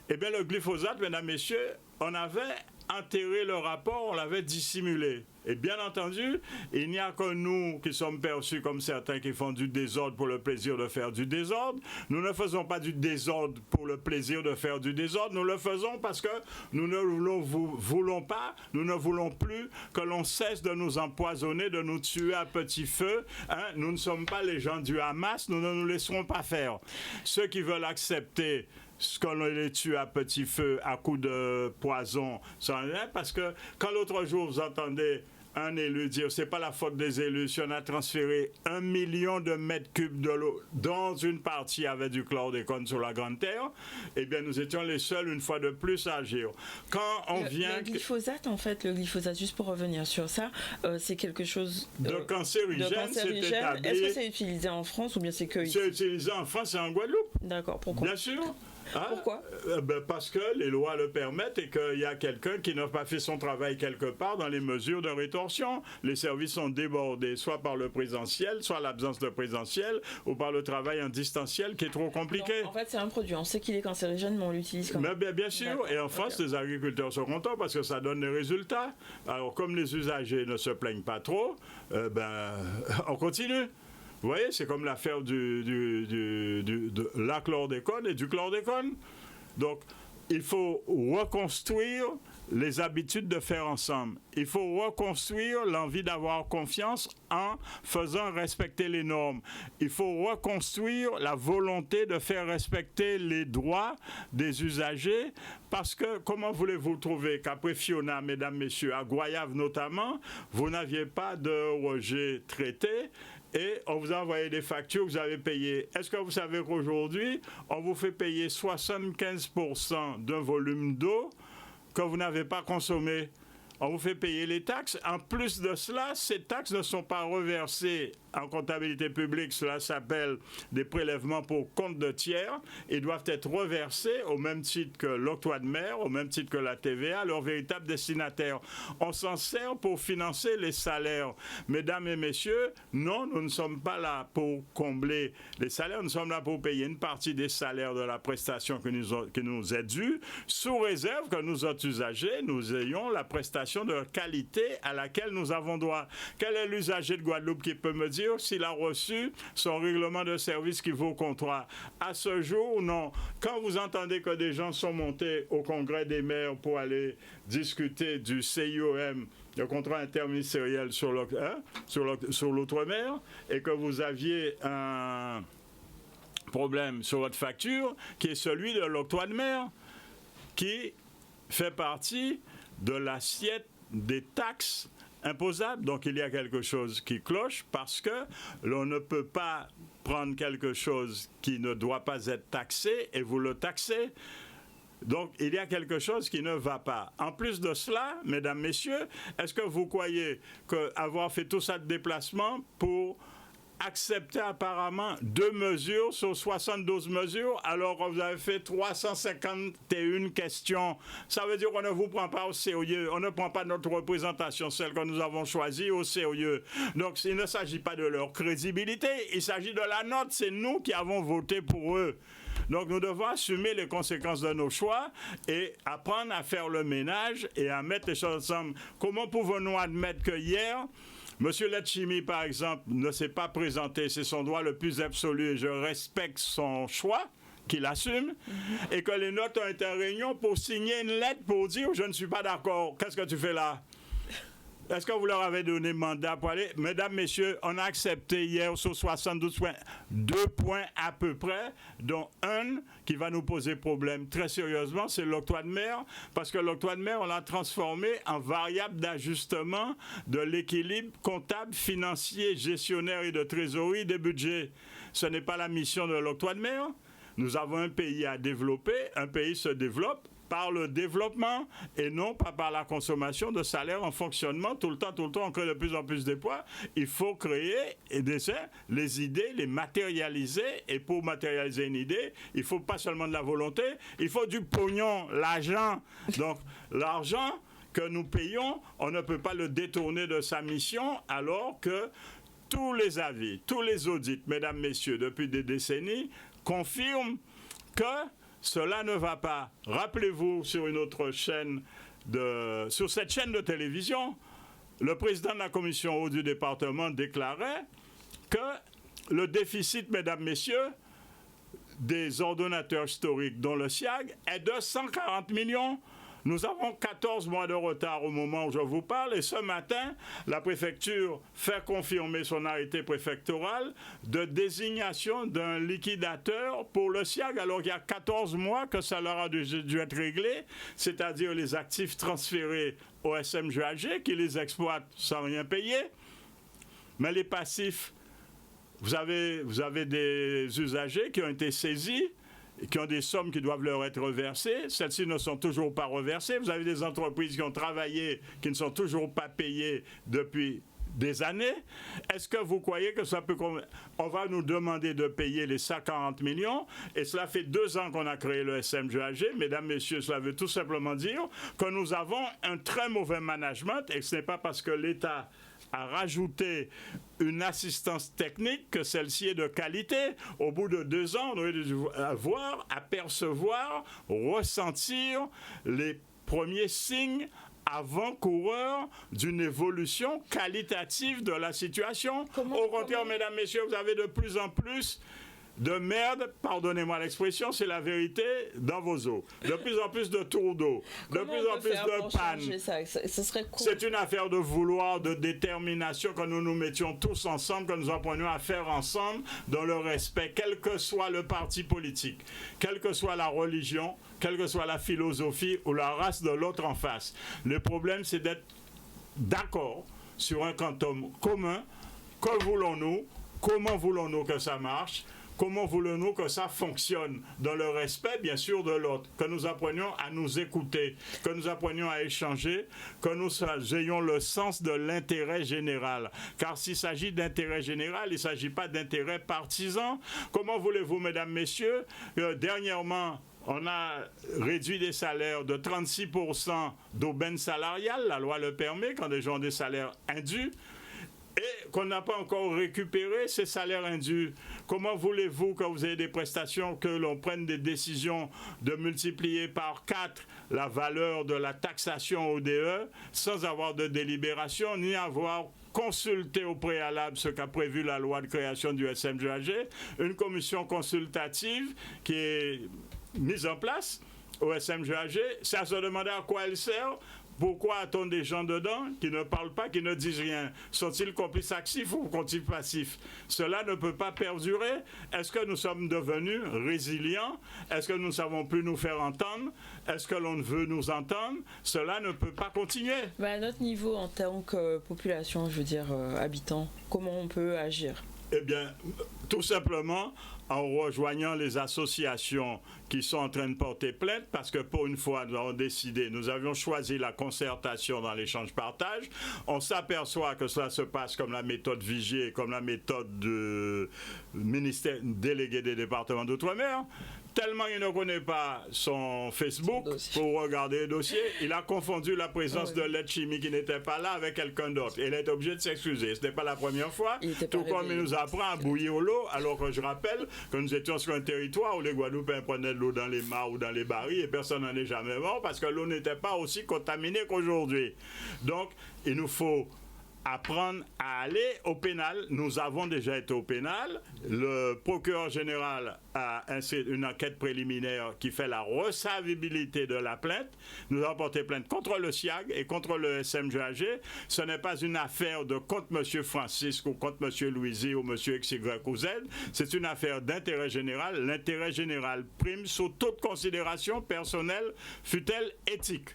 Eh bien, le glyphosate, mesdames, messieurs, on avait enterré le rapport, on l'avait dissimulé. Et bien entendu, il n'y a que nous qui sommes perçus comme certains qui font du désordre pour le plaisir de faire du désordre. Nous ne faisons pas du désordre pour le plaisir de faire du désordre. Nous le faisons parce que nous ne voulons pas, nous ne voulons plus que l'on cesse de nous empoisonner, de nous tuer à petit feu. Nous ne sommes pas les gens du Hamas, nous ne nous laisserons pas faire. Ceux qui veulent accepter ce qu'on les tue à petit feu, à coups de poison, parce que quand l'autre jour vous entendez un élu dire c'est pas la faute des élus si on a transféré 1 million de mètres cubes de l'eau dont une partie avait du chlordécone sur la Grande Terre, eh bien nous étions les seuls une fois de plus à agir. Quand on vient... Le glyphosate, en fait, le glyphosate, juste pour revenir sur ça, c'est quelque chose de cancérigène. Est-ce que c'est utilisé en France ou bien c'est que... C'est utilisé en France et en Guadeloupe. D'accord, pourquoi? Bien sûr. Pourquoi? Parce que les lois le permettent et qu'il y a quelqu'un qui n'a pas fait son travail quelque part dans les mesures de rétorsion. Les services sont débordés, soit par le présentiel, soit l'absence de présentiel, ou par le travail en distanciel qui est trop compliqué. Donc, en fait, c'est un produit. On sait qu'il est cancérigène, mais on l'utilise quand même. Mais bien sûr. Et en France, les agriculteurs sont contents parce que ça donne des résultats. Alors, comme les usagers ne se plaignent pas trop, on continue. Vous voyez, c'est comme l'affaire de la chlordécone et du chlordécone. Donc, il faut reconstruire les habitudes de faire ensemble. Il faut reconstruire l'envie d'avoir confiance en faisant respecter les normes. Il faut reconstruire la volonté de faire respecter les droits des usagers parce que comment voulez-vous trouver qu'après Fiona, mesdames, messieurs, à Goyave notamment, vous n'aviez pas de rejet traité et on vous a envoyé des factures que vous avez payées. Est-ce que vous savez qu'aujourd'hui, on vous fait payer 75% d'un volume d'eau que vous n'avez pas consommé? On vous fait payer les taxes. En plus de cela, ces taxes ne sont pas reversées en comptabilité publique. Cela s'appelle des prélèvements pour compte de tiers. Ils doivent être reversés au même titre que l'octroi de mer, au même titre que la TVA, leurs véritables destinataires. On s'en sert pour financer les salaires. Mesdames et messieurs, non, nous ne sommes pas là pour combler les salaires. Nous sommes là pour payer une partie des salaires de la prestation qui nous est due, sous réserve que nous autres usagers, nous ayons la prestation de qualité à laquelle nous avons droit. Quel est l'usager de Guadeloupe qui peut me dire s'il a reçu son règlement de service qui vaut contrat? À ce jour, non. Quand vous entendez que des gens sont montés au Congrès des maires pour aller discuter du CIOM, le contrat interministériel sur l'outre-mer, et que vous aviez un problème sur votre facture, qui est celui de l'octroi de mer, qui fait partie de l'assiette des taxes imposables. Donc il y a quelque chose qui cloche parce que l'on ne peut pas prendre quelque chose qui ne doit pas être taxé et vous le taxez. Donc, il y a quelque chose qui ne va pas. En plus de cela, mesdames, messieurs, est-ce que vous croyez qu'avoir fait tout ça de déplacement pour accepter apparemment 2 mesures sur 72 mesures, alors que vous avez fait 351 questions. Ça veut dire qu'on ne vous prend pas au sérieux. On ne prend pas notre représentation, celle que nous avons choisie, au sérieux. Donc, il ne s'agit pas de leur crédibilité, il s'agit de la nôtre. C'est nous qui avons voté pour eux. Donc, nous devons assumer les conséquences de nos choix et apprendre à faire le ménage et à mettre les choses ensemble. Comment pouvons-nous admettre que hier, M. Letchimy, par exemple, ne s'est pas présenté, c'est son droit le plus absolu et je respecte son choix, qu'il assume, et que les nôtres ont été en réunion pour signer une lettre pour dire « je ne suis pas d'accord, qu'est-ce que tu fais là ?» Est-ce que vous leur avez donné mandat pour aller? Mesdames, messieurs, on a accepté hier sur 72 points, 2 points à peu près, dont un qui va nous poser problème très sérieusement, c'est l'octroi de mer, parce que l'octroi de mer, on l'a transformé en variable d'ajustement de l'équilibre comptable, financier, gestionnaire et de trésorerie des budgets. Ce n'est pas la mission de l'octroi de mer. Nous avons un pays à développer, un pays se développe par le développement et non pas par la consommation de salaires en fonctionnement. Tout le temps, on crée de plus en plus d'emplois. Il faut créer les idées, les matérialiser. Et pour matérialiser une idée, il ne faut pas seulement de la volonté, il faut du pognon, l'argent. Donc, l'argent que nous payons, on ne peut pas le détourner de sa mission alors que tous les avis, tous les audits, mesdames, messieurs, depuis des décennies, confirment que cela ne va pas. Rappelez-vous sur une autre chaîne, sur cette chaîne de télévision, le président de la commission haute du département déclarait que le déficit, mesdames, messieurs, des ordonnateurs historiques, dont le SIAG, est de 140 millions. Nous avons 14 mois de retard au moment où je vous parle et ce matin, la préfecture fait confirmer son arrêté préfectoral de désignation d'un liquidateur pour le SIAG alors qu'il y a 14 mois que ça leur a dû être réglé, c'est-à-dire les actifs transférés au SMGAG qui les exploitent sans rien payer. Mais les passifs, vous avez des usagers qui ont été saisis, qui ont des sommes qui doivent leur être reversées. Celles-ci ne sont toujours pas reversées. Vous avez des entreprises qui ont travaillé, qui ne sont toujours pas payées depuis des années. Est-ce que vous croyez que ça peut... On va nous demander de payer les 140 millions et cela fait 2 ans qu'on a créé le SMGAG. Mesdames, messieurs, cela veut tout simplement dire que nous avons un très mauvais management et ce n'est pas parce que l'État a rajouté une assistance technique que celle-ci est de qualité. Au bout de 2 ans, on aurait dû voir, apercevoir, ressentir les premiers signes avant-coureurs d'une évolution qualitative de la situation. Au contraire, mesdames, messieurs, vous avez de plus en plus de merde, pardonnez-moi l'expression, c'est la vérité, dans vos eaux. De plus en plus de tours d'eau, de plus en plus de pannes. C'est une affaire de vouloir, de détermination, que nous nous mettions tous ensemble, que nous apprenions à faire ensemble, dans le respect, quel que soit le parti politique, quelle que soit la religion, quelle que soit la philosophie ou la race de l'autre en face. Le problème, c'est d'être d'accord sur un quantum commun. Que voulons-nous? Comment voulons-nous que ça marche? Comment voulons-nous que ça fonctionne dans le respect, bien sûr, de l'autre, que nous apprenions à nous écouter, que nous apprenions à échanger, que nous ayons le sens de l'intérêt général. Car s'il s'agit d'intérêt général, il ne s'agit pas d'intérêt partisan. Comment voulez-vous, mesdames, messieurs, dernièrement, on a réduit des salaires de 36% d'aubaine salariale, la loi le permet, quand des gens ont des salaires indus, et qu'on n'a pas encore récupéré ces salaires indus. Comment voulez-vous que vous ayez des prestations, que l'on prenne des décisions de multiplier par 4 la valeur de la taxation ODE sans avoir de délibération, ni avoir consulté au préalable ce qu'a prévu la loi de création du SMGAG, une commission consultative qui est mise en place au SMGAG, c'est à se demander à quoi elle sert. Pourquoi a-t-on des gens dedans qui ne parlent pas, qui ne disent rien? Sont-ils complices actifs ou complices passifs? Cela ne peut pas perdurer. Est-ce que nous sommes devenus résilients? Est-ce que nous ne savons plus nous faire entendre? Est-ce que l'on veut nous entendre? Cela ne peut pas continuer. À notre niveau, en tant que population, je veux dire habitants, comment on peut agir? Eh bien, tout simplement en rejoignant les associations qui sont en train de porter plainte, parce que pour une fois, nous avons décidé, nous avions choisi la concertation dans l'échange-partage. On s'aperçoit que cela se passe comme la méthode Vigier, comme la méthode du ministère délégué des départements d'outre-mer. Tellement il ne connaît pas son Facebook pour regarder le dossier, il a confondu la présence de l'aide chimique qui n'était pas là avec quelqu'un d'autre. Il est obligé de s'excuser. Ce n'est pas la première fois. Tout comme il nous apprend à bouillir l'eau, alors que je rappelle que nous étions sur un territoire où les Guadeloupéens prenaient de l'eau dans les mares ou dans les barils et personne n'en est jamais mort parce que l'eau n'était pas aussi contaminée qu'aujourd'hui. Donc, il nous faut apprendre à aller au pénal. Nous avons déjà été au pénal. Le procureur général a inscrit une enquête préliminaire qui fait la recevabilité de la plainte. Nous avons porté plainte contre le SIAG et contre le SMGAG. Ce n'est pas une affaire de contre M. Francisque ou contre M. Louisi ou M. XY ou Z. C'est une affaire d'intérêt général. L'intérêt général prime sous toute considération personnelle, fût-elle éthique.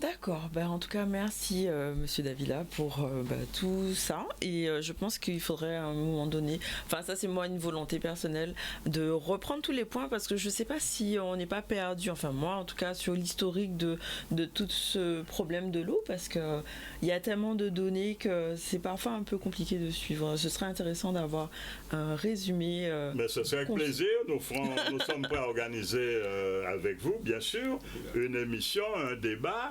D'accord, en tout cas merci Monsieur Davila pour tout ça et je pense qu'il faudrait à un moment donné, enfin ça c'est moi une volonté personnelle de reprendre tous les points parce que je ne sais pas si on n'est pas perdu, enfin moi en tout cas sur l'historique de tout ce problème de l'eau parce qu'il y a tellement de données que c'est parfois un peu compliqué de suivre. Ce serait intéressant d'avoir un résumé. Mais ce serait avec plaisir, nous sommes prêts à organiser avec vous bien sûr une émission, un débat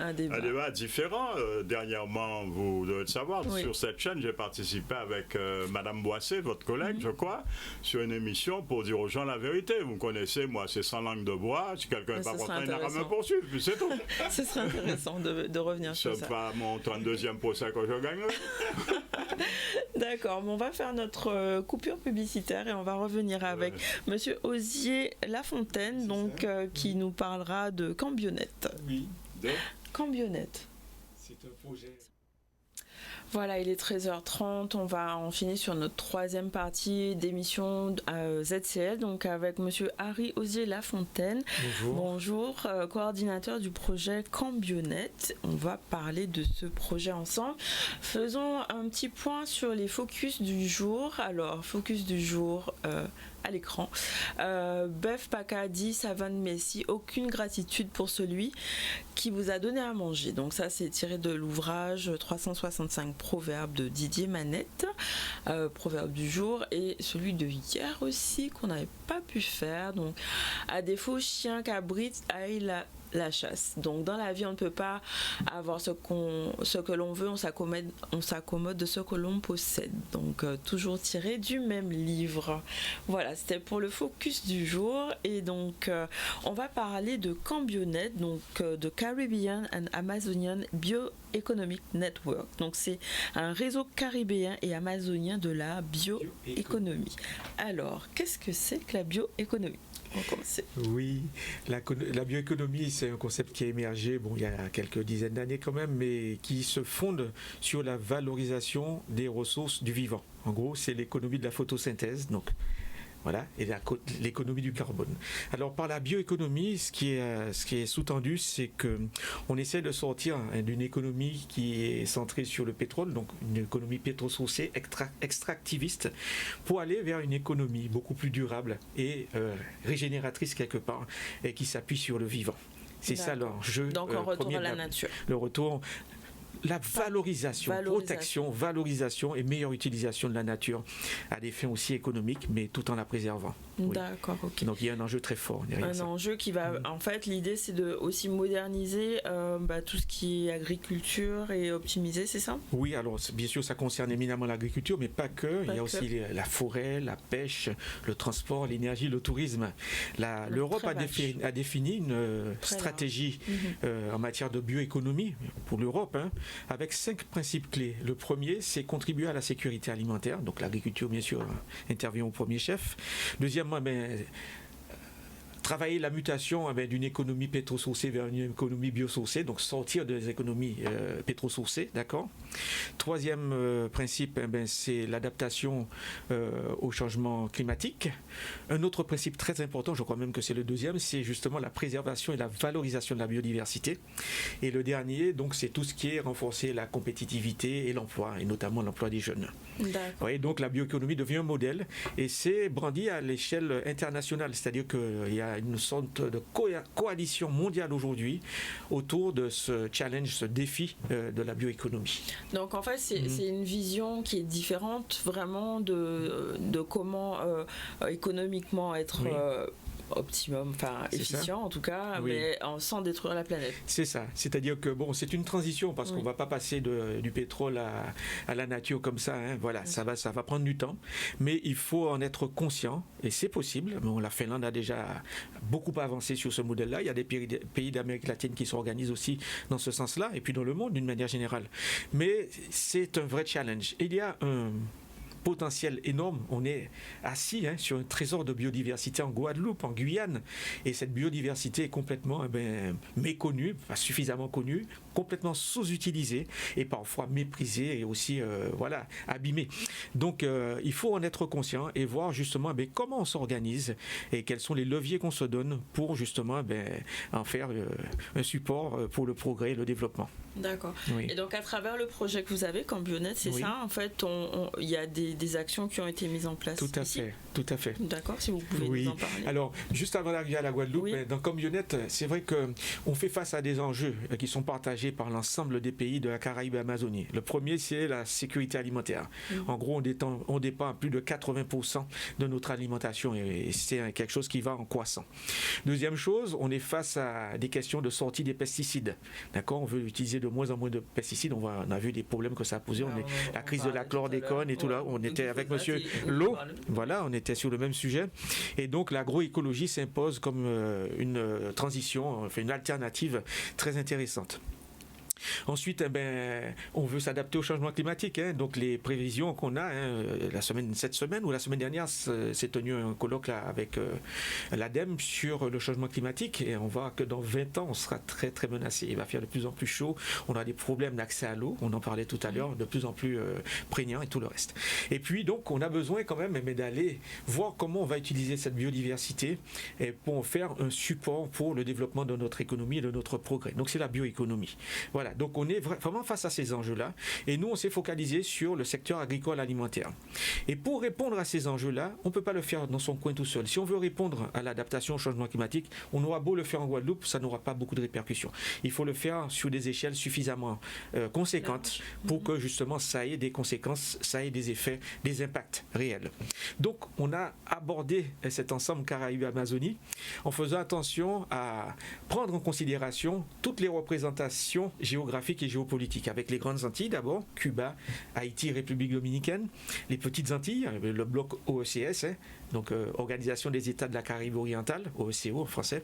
différent. Dernièrement, vous devez le savoir, sur cette chaîne, j'ai participé avec Madame Boissé, votre collègue, je crois, sur une émission pour dire aux gens la vérité. Vous me connaissez, moi, c'est sans langue de bois. Si quelqu'un n'est pas content, il n'a qu'à me poursuivre, puis c'est tout. Ce serait intéressant de revenir sur ça. C'est pas mon 32e procès que je gagne. D'accord, on va faire notre coupure publicitaire et on va revenir avec Monsieur Osier Lafontaine, donc qui nous parlera de Cambionnette. Oui, Cambionnette. C'est un projet. Voilà, il est 13h30, on va en finir sur notre troisième partie d'émission ZCL, donc avec Monsieur Harry Osier Lafontaine. Bonjour. Bonjour, coordinateur du projet Cambionnette. On va parler de ce projet ensemble. Faisons un petit point sur les focus du jour. Alors, focus du jour à l'écran. Bœuf Pacadi, Savane Messi, aucune gratitude pour celui qui vous a donné à manger. Donc ça, c'est tiré de l'ouvrage 365 proverbes de Didier Manette, proverbe du jour, et celui de hier aussi qu'on n'avait pas pu faire. Donc, à défaut, chien cabrit aille la chasse. Donc dans la vie, on ne peut pas avoir ce que l'on veut, on s'accommode de ce que l'on possède. Donc toujours tiré du même livre. Voilà, c'était pour le focus du jour. Et donc on va parler de Cambionnette, donc de Caribbean and Amazonian Bioeconomic Network. Donc c'est un réseau caribéen et amazonien de la bioéconomie. Alors, qu'est-ce que c'est que la bioéconomie ? Oui, la bioéconomie, c'est un concept qui a émergé il y a quelques dizaines d'années quand même, mais qui se fonde sur la valorisation des ressources du vivant. En gros, c'est l'économie de la photosynthèse, donc voilà, et l'économie du carbone. Alors par la bioéconomie, ce qui est sous-tendu, c'est qu'on essaie de sortir d'une économie qui est centrée sur le pétrole, donc une économie pétrosourcée, extractiviste, pour aller vers une économie beaucoup plus durable et régénératrice quelque part, et qui s'appuie sur le vivant. C'est ça l'enjeu. Donc un retour à la nature. Le retour. La protection, valorisation et meilleure utilisation de la nature à des fins aussi économiques, mais tout en la préservant. D'accord, ok. Donc il y a un enjeu très fort derrière ça. Un enjeu qui va, en fait, l'idée c'est de aussi moderniser tout ce qui est agriculture et optimiser, c'est ça ? Oui, alors bien sûr ça concerne éminemment l'agriculture, mais pas que. Il y a aussi la forêt, la pêche, le transport, l'énergie, le tourisme. L'Europe a défini une stratégie en matière de bioéconomie pour l'Europe, avec 5 principes clés. Le premier, c'est contribuer à la sécurité alimentaire. Donc l'agriculture, bien sûr, intervient au premier chef. Deuxièmement, travailler la mutation d'une économie pétrosourcée vers une économie biosourcée, donc sortir des économies pétrosourcées, d'accord. Troisième principe, c'est l'adaptation au changement climatique. Un autre principe très important, je crois même que c'est le deuxième, c'est justement la préservation et la valorisation de la biodiversité. Et le dernier, donc, c'est tout ce qui est renforcer la compétitivité et l'emploi, et notamment l'emploi des jeunes. Oui, donc la bioéconomie devient un modèle et c'est brandi à l'échelle internationale, c'est-à-dire qu'il y a une sorte de coalition mondiale aujourd'hui autour de ce challenge, ce défi de la bioéconomie. Donc en fait, c'est une vision qui est différente vraiment de comment économiquement être optimum, enfin efficient en tout cas, mais sans détruire la planète. C'est ça, c'est-à-dire que bon, c'est une transition parce qu'on ne va pas passer du pétrole à la nature comme ça, hein. Voilà, ça va prendre du temps, mais il faut en être conscient et c'est possible. Bon, la Finlande a déjà beaucoup avancé sur ce modèle-là, il y a des pays d'Amérique latine qui s'organisent aussi dans ce sens-là et puis dans le monde d'une manière générale. Mais c'est un vrai challenge. Il y a un potentiel énorme. On est assis sur un trésor de biodiversité en Guadeloupe, en Guyane, et cette biodiversité est complètement méconnue, pas suffisamment connue, complètement sous-utilisée et parfois méprisée et aussi abîmée. Donc il faut en être conscient et voir justement comment on s'organise et quels sont les leviers qu'on se donne pour justement en faire un support pour le progrès et le développement. D'accord. Oui. Et donc à travers le projet que vous avez comme Bionet, c'est ça en fait, il y a des actions qui ont été mises en place. Tout à fait. D'accord, si vous pouvez nous en parler. Alors, juste avant d'arriver à la Guadeloupe, dans Comme Bionet, c'est vrai qu'on fait face à des enjeux qui sont partagés par l'ensemble des pays de la Caraïbe et Amazonie. Le premier, c'est la sécurité alimentaire. En gros, on dépend à plus de 80% de notre alimentation et c'est quelque chose qui va en croissant. Deuxième chose, on est face à des questions de sortie des pesticides. D'accord, on veut utiliser de moins en moins de pesticides. On a vu des problèmes que ça a posé. La crise de la chlordécone et tout là. On était avec Monsieur Lo. Voilà, on était sur le même sujet. Et donc l'agroécologie s'impose comme une transition, enfin une alternative très intéressante. Ensuite, on veut s'adapter au changement climatique. Donc les prévisions qu'on a, cette semaine ou la semaine dernière, s'est tenu un colloque là, avec l'ADEME sur le changement climatique et on voit que dans 20 ans, on sera très très menacé. Il va faire de plus en plus chaud. On a des problèmes d'accès à l'eau, on en parlait tout à l'heure, de plus en plus prégnants et tout le reste. Et puis donc, on a besoin quand même d'aller voir comment on va utiliser cette biodiversité et pour en faire un support pour le développement de notre économie et de notre progrès. Donc c'est la bioéconomie. Voilà. Donc on est vraiment face à ces enjeux-là et nous on s'est focalisé sur le secteur agricole alimentaire. Et pour répondre à ces enjeux-là, on ne peut pas le faire dans son coin tout seul. Si on veut répondre à l'adaptation au changement climatique, on aura beau le faire en Guadeloupe, ça n'aura pas beaucoup de répercussions. Il faut le faire sur des échelles suffisamment conséquentes pour que justement ça ait des conséquences, ça ait des effets, des impacts réels. Donc on a abordé cet ensemble Caraïbes-Amazonie en faisant attention à prendre en considération toutes les représentations géographiques et géopolitiques, avec les grandes Antilles d'abord, Cuba, Haïti, République dominicaine, les petites Antilles, le bloc OECS, donc Organisation des États de la Caraïbe orientale, OECO en français,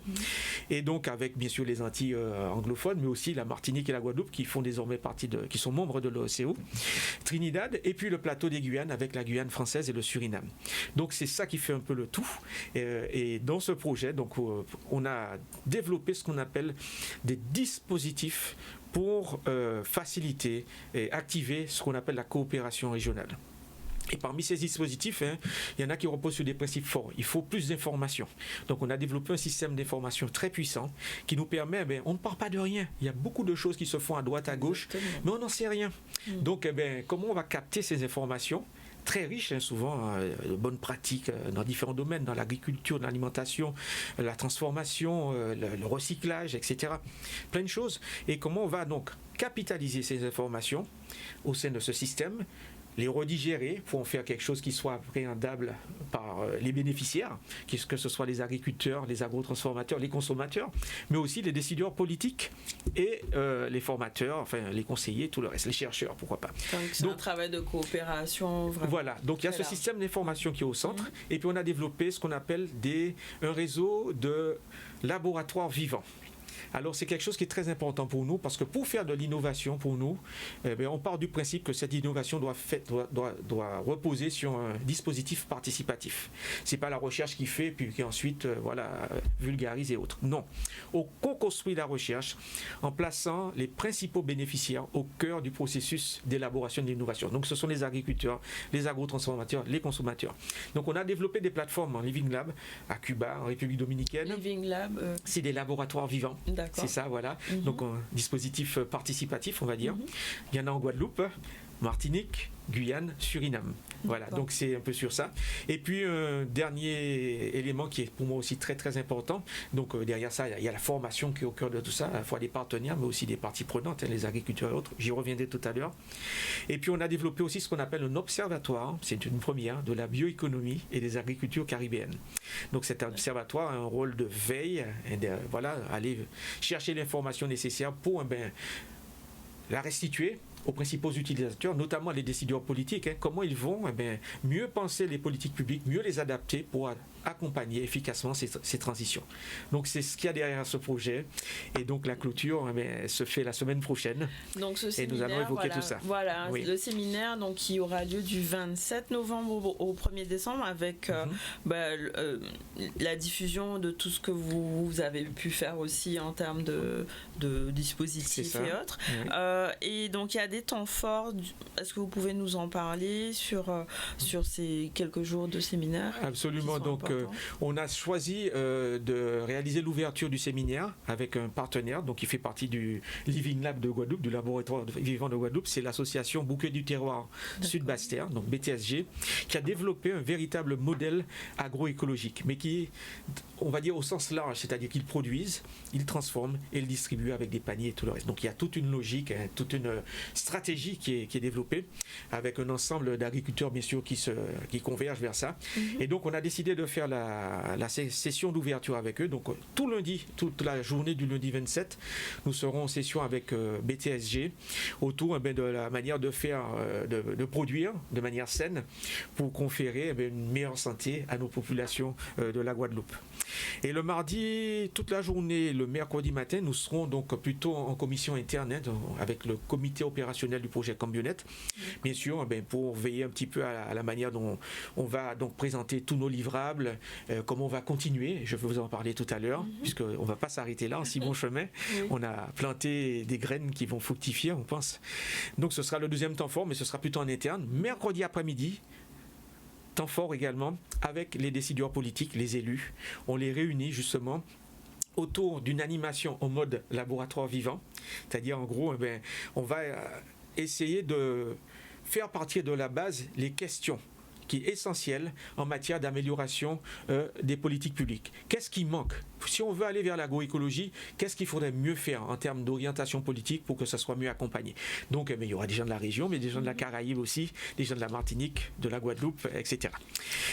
et donc avec bien sûr les Antilles anglophones, mais aussi la Martinique et la Guadeloupe qui font désormais qui sont membres de l'OECO, Trinidad, et puis le plateau des Guyanes avec la Guyane française et le Suriname. Donc c'est ça qui fait un peu le tout. Et dans ce projet, donc on a développé ce qu'on appelle des dispositifs pour faciliter et activer ce qu'on appelle la coopération régionale. Et parmi ces dispositifs, il y en a qui reposent sur des principes forts. Il faut plus d'informations. Donc on a développé un système d'information très puissant qui nous permet, on ne part pas de rien. Il y a beaucoup de choses qui se font à droite, à gauche, mais on n'en sait rien. Donc comment on va capter ces informations très riches, souvent de bonnes pratiques dans différents domaines, dans l'agriculture, dans l'alimentation, la transformation, le recyclage, etc. Plein de choses. Et comment on va donc capitaliser ces informations au sein de ce système, les redigérer pour en faire quelque chose qui soit appréhendable par les bénéficiaires, que ce soit les agriculteurs, les agrotransformateurs, les consommateurs, mais aussi les décideurs politiques et les formateurs, enfin les conseillers, tout le reste, les chercheurs, pourquoi pas. Donc c'est un travail de coopération vraiment. Voilà, donc il y a ce système d'information qui est au centre, et puis on a développé ce qu'on appelle un réseau de laboratoires vivants. Alors c'est quelque chose qui est très important pour nous parce que pour faire de l'innovation pour nous, on part du principe que cette innovation doit reposer sur un dispositif participatif. C'est pas la recherche qui fait puis qui ensuite vulgarise et autres. Non, on co-construit la recherche en plaçant les principaux bénéficiaires au cœur du processus d'élaboration de l'innovation. Donc ce sont les agriculteurs, les agrotransformateurs, les consommateurs. Donc on a développé des plateformes en Living Lab à Cuba, en République dominicaine. Living Lab, c'est des laboratoires vivants. C'est ça, voilà. Donc un dispositif participatif, on va dire. Il y en a en Guadeloupe, Martinique, Guyane, Suriname. Voilà, donc c'est un peu sur ça. Et puis un dernier élément qui est pour moi aussi très très important, donc derrière ça il y a la formation qui est au cœur de tout ça, à la fois des partenaires mais aussi des parties prenantes, les agriculteurs et autres, j'y reviendrai tout à l'heure. Et puis on a développé aussi ce qu'on appelle un observatoire, c'est une première, de la bioéconomie et des agricultures caribéennes. Donc cet observatoire a un rôle de veille, et voilà, aller chercher l'information nécessaire pour la restituer aux principaux utilisateurs, notamment les décideurs politiques, comment ils vont mieux penser les politiques publiques, mieux les adapter pour accompagner efficacement ces transitions. Donc c'est ce qu'il y a derrière ce projet. Et donc la clôture se fait la semaine prochaine. Donc ce et nous allons évoquer tout ça. Voilà, le séminaire donc, qui aura lieu du 27 novembre au 1er décembre avec la diffusion de tout ce que vous avez pu faire aussi en termes de dispositifs et autres. Oui. Et donc il y a des temps forts. Est-ce que vous pouvez nous en parler sur ces quelques jours de séminaire? Absolument. Donc on a choisi de réaliser l'ouverture du séminaire avec un partenaire donc qui fait partie du Living Lab de Guadeloupe, du laboratoire vivant de Guadeloupe. C'est l'association Bouquet du Terroir Sud-Basse-Terre, donc BTSG, qui a développé un véritable modèle agroécologique, mais qui est, on va dire, au sens large, c'est-à-dire qu'ils produisent, ils transforment et ils distribuent avec des paniers et tout le reste. Donc il y a toute une logique, toute une stratégie qui est développée avec un ensemble d'agriculteurs bien sûr qui convergent vers ça. Et donc on a décidé de faire la session d'ouverture avec eux. Donc tout lundi, toute la journée du lundi 27, nous serons en session avec BTSG autour de la manière de faire, de produire de manière saine pour conférer une meilleure santé à nos populations de la Guadeloupe. Et le mardi, toute la journée, le mercredi matin, nous serons donc plutôt en commission interne avec le comité opérationnel du projet Cambionette, bien sûr, pour veiller un petit peu à la manière dont on va donc présenter tous nos livrables, comment on va continuer. Je vais vous en parler tout à l'heure, puisqu'on ne va pas s'arrêter là en si bon chemin. On a planté des graines qui vont fructifier, on pense. Donc ce sera le deuxième temps fort, mais ce sera plutôt en interne. Mercredi après-midi, temps fort également avec les décideurs politiques, les élus. On les réunit justement autour d'une animation en mode laboratoire vivant, c'est-à-dire en gros, on va essayer de faire partir de la base les questions qui est essentiel en matière d'amélioration des politiques publiques. Qu'est-ce qui manque? Si on veut aller vers l'agroécologie, qu'est-ce qu'il faudrait mieux faire en termes d'orientation politique pour que ça soit mieux accompagné? Donc il y aura des gens de la région, mais des gens de la Caraïbe aussi, des gens de la Martinique, de la Guadeloupe, etc.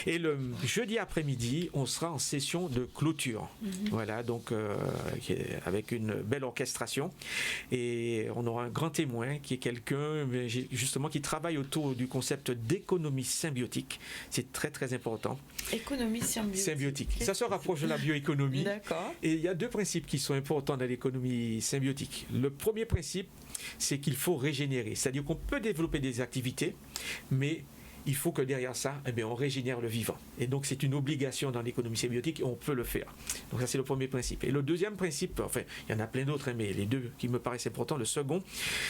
Et le jeudi après-midi, on sera en session de clôture. Voilà, donc avec une belle orchestration. Et on aura un grand témoin qui est quelqu'un justement qui travaille autour du concept d'économie symbiotique. C'est très très important. Économie symbiotique. Ça se rapproche de la bioéconomie. D'accord. Et il y a deux principes qui sont importants dans l'économie symbiotique. Le premier principe, c'est qu'il faut régénérer. C'est-à-dire qu'on peut développer des activités, mais il faut que derrière ça, on régénère le vivant. Et donc c'est une obligation dans l'économie symbiotique et on peut le faire. Donc ça c'est le premier principe. Et le deuxième principe, enfin il y en a plein d'autres, mais les deux qui me paraissent importants, le second,